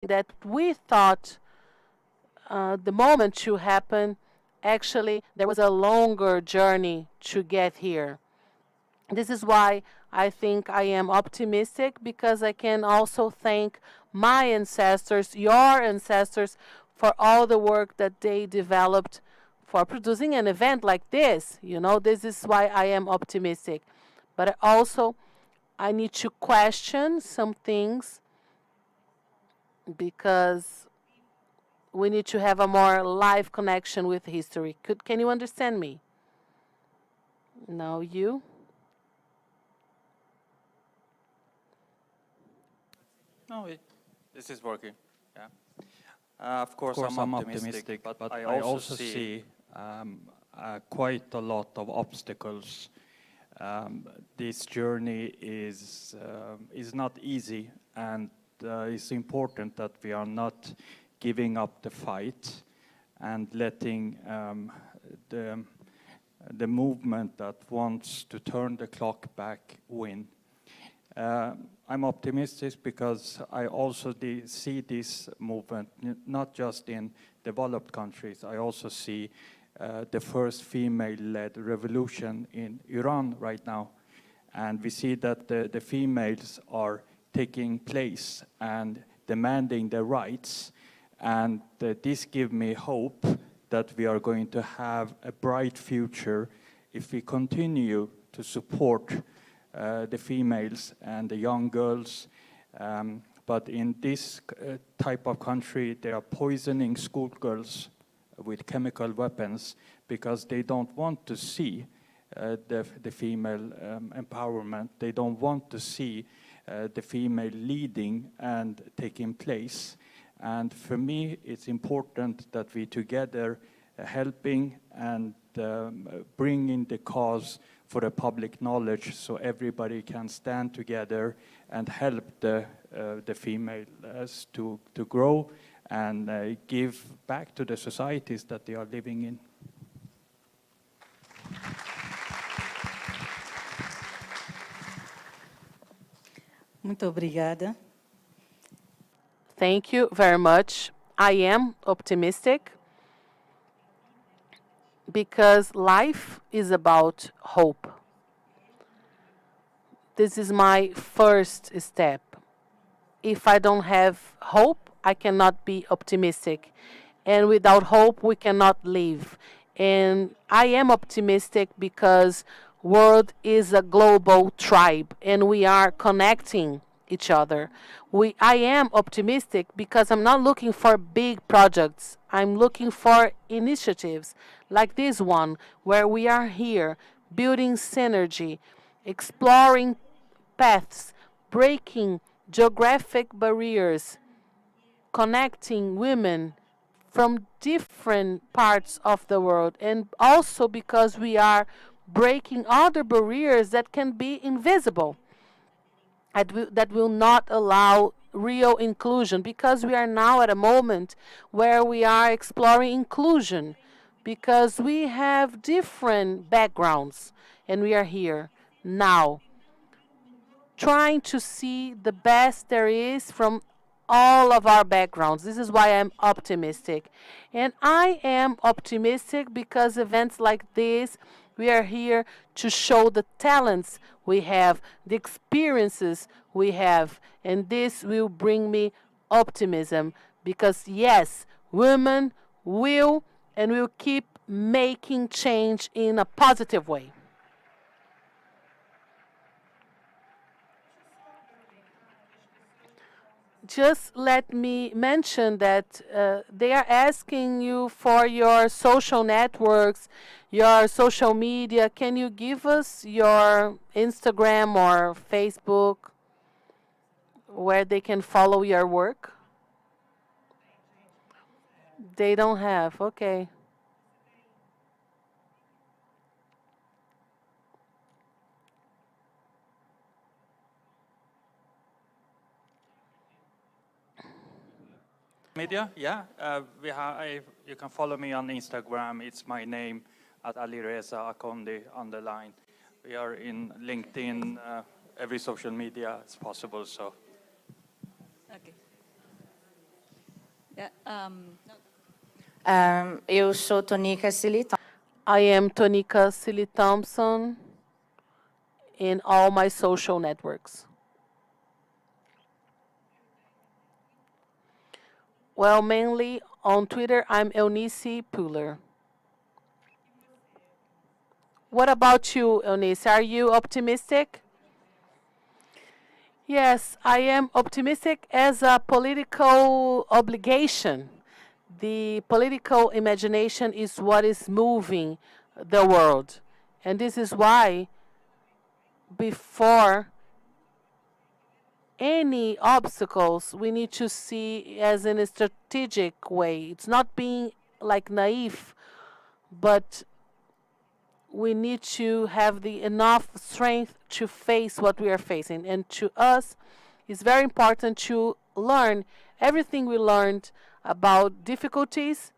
that we thought the moment to happen. Actually, there was a longer journey to get here. This is why I think I am optimistic, because I can also thank my ancestors, your ancestors, for all the work that they developed for producing an event like this. You know, this is why I am optimistic. But also, I need to question some things, because we need to have a more live connection with history. Can you understand me? No, you? No, this is working. Yeah. Of course, I'm optimistic, but I also see quite a lot of obstacles. This journey is not easy, and it's important that we are not giving up the fight and letting the movement that wants to turn the clock back win. I'm optimistic because I also see this movement not just in developed countries. I also see the first female-led revolution in Iran right now. And we see that the females are taking place and demanding their rights. And this gives me hope that we are going to have a bright future if we continue to support the females and the young girls. But in this type of country, they are poisoning schoolgirls with chemical weapons because they don't want to see the female empowerment. They don't want to see the female leading and taking place. And for me, it's important that we together helping and bringing the cause for the public knowledge so everybody can stand together and help the females to grow and give back to the societies that they are living in. Muito obrigada. Thank you very much. I am optimistic because life is about hope. This is my first step. If I don't have hope, I cannot be optimistic. And without hope, we cannot live. And I am optimistic because world is a global tribe and we are connecting each other. I am optimistic because I'm not looking for big projects. I'm looking for initiatives like this one where we are here building synergy, exploring paths, breaking geographic barriers, connecting women from different parts of the world, and also because we are breaking other barriers that can be invisible, that will not allow real inclusion, because we are now at a moment where we are exploring inclusion, because we have different backgrounds, and we are here now trying to see the best there is from all of our backgrounds. This is why I'm optimistic. And I am optimistic because events like this, we are here to show the talents we have, the experiences we have. And this will bring me optimism because, yes, women will and will keep making change in a positive way. Just let me mention that they are asking you for your social networks, your social media. Can you give us your Instagram or Facebook where they can follow your work? They don't have. Okay. Media, yeah. You can follow me on Instagram. It's my name at Alireza Akondi _ We are in LinkedIn, every social media is possible. So. Okay. Yeah, Eu sou Tonica Silitão. I am Tonica Silly Thompson in all my social networks. Well, mainly on Twitter, I'm Eunice Puller. What about you, Eunice? Are you optimistic? Yes, I am optimistic as a political obligation. The political imagination is what is moving the world. And this is why, before any obstacles, we need to see as in a strategic way. It's not being like naive, but we need to have the enough strength to face what we are facing. And to us, it's very important to learn everything we learned about difficulties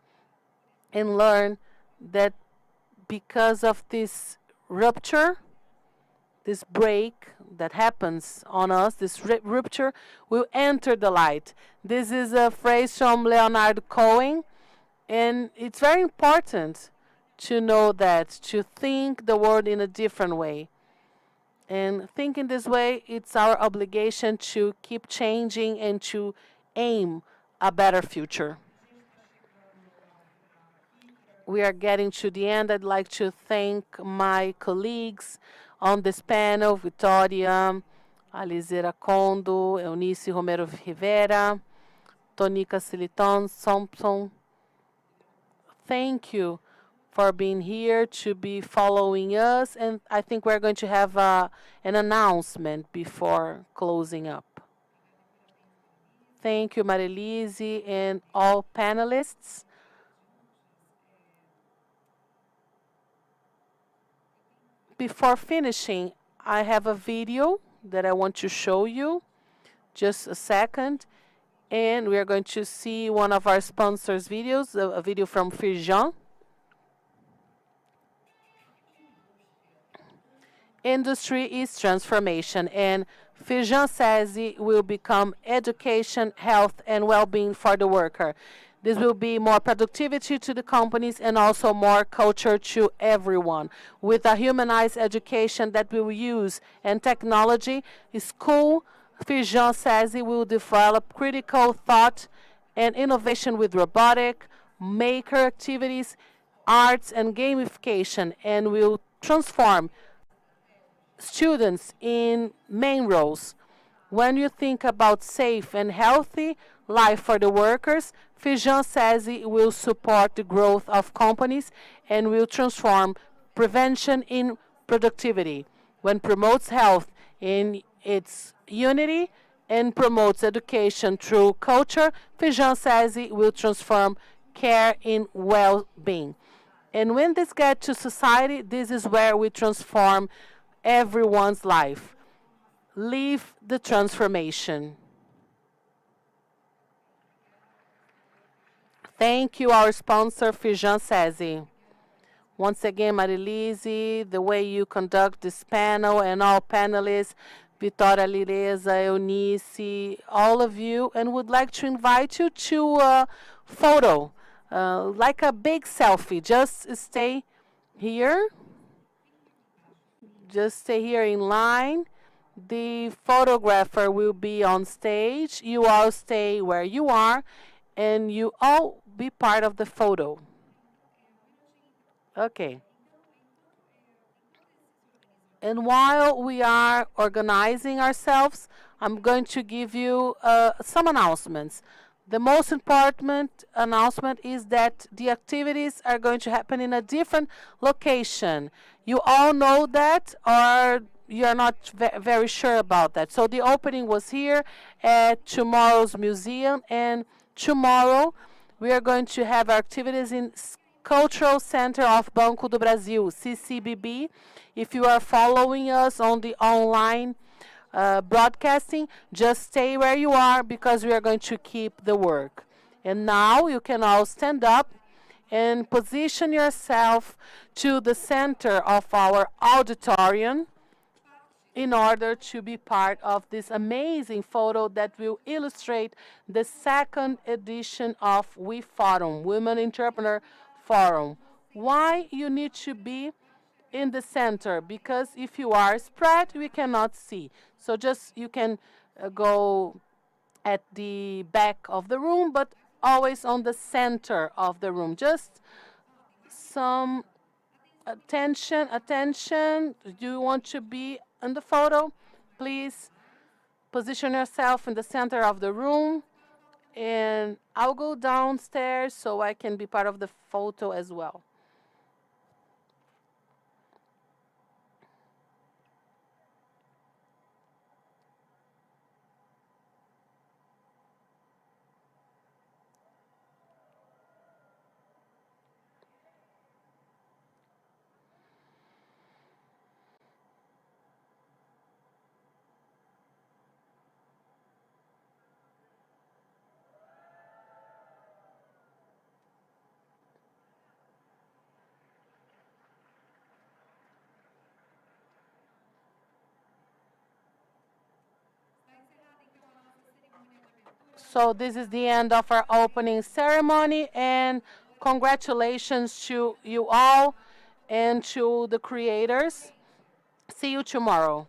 and learn that because of this rupture, this break that happens on us, this rupture, will enter the light. This is a phrase from Leonard Cohen, and it's very important to know that, to think the world in a different way. And thinking this way, it's our obligation to keep changing and to aim a better future. We are getting to the end. I'd like to thank my colleagues on this panel, Vitória, Alizera Kondo, Eunice Romero Rivera, Tonica Siliton, Thompson. Thank you for being here, to be following us, and I think we're going to have an announcement before closing up. Thank you, Marilise, and all panelists. Before finishing, I have a video that I want to show you. Just a second. And we are going to see one of our sponsors' videos, a video from Firjan. Industry is transformation, and Firjan says it will become education, health, and well-being for the worker. This will be more productivity to the companies and also more culture to everyone. With a humanized education that we will use and technology, school, Firjan says it will develop critical thought and innovation with robotic, maker activities, arts, and gamification, and will transform students in main roles. When you think about safe and healthy life for the workers, Firjan says it will support the growth of companies and will transform prevention in productivity. When promotes health in its unity and promotes education through culture, Firjan says it will transform care in well-being. And when this gets to society, this is where we transform everyone's life. Live the transformation. Thank you, our sponsor, Firjan Sesi. Once again, Marilise, the way you conduct this panel and all panelists, Vitória Lireza, Eunice, all of you, and would like to invite you to a photo, like a big selfie. Just stay here. Just stay here in line. The photographer will be on stage. You all stay where you are, and you all be part of the photo. Okay. And while we are organizing ourselves, I'm going to give you some announcements. The most important announcement is that the activities are going to happen in a different location. You all know that, or you're not very sure about that. So the opening was here at tomorrow's museum, and tomorrow we are going to have activities in Cultural Center of Banco do Brasil, CCBB. If you are following us on the online broadcasting, just stay where you are because we are going to keep the work. And now you can all stand up and position yourself to the center of our auditorium in order to be part of this amazing photo that will illustrate the second edition of We Forum, Women Entrepreneur Forum. Why you need to be in the center? Because if you are spread, we cannot see. So just you can go at the back of the room, but always on the center of the room. Just some attention. Do you want to be in the photo? Please position yourself in the center of the room. And I'll go downstairs so I can be part of the photo as well. So this is the end of our opening ceremony, and congratulations to you all and to the creators. See you tomorrow.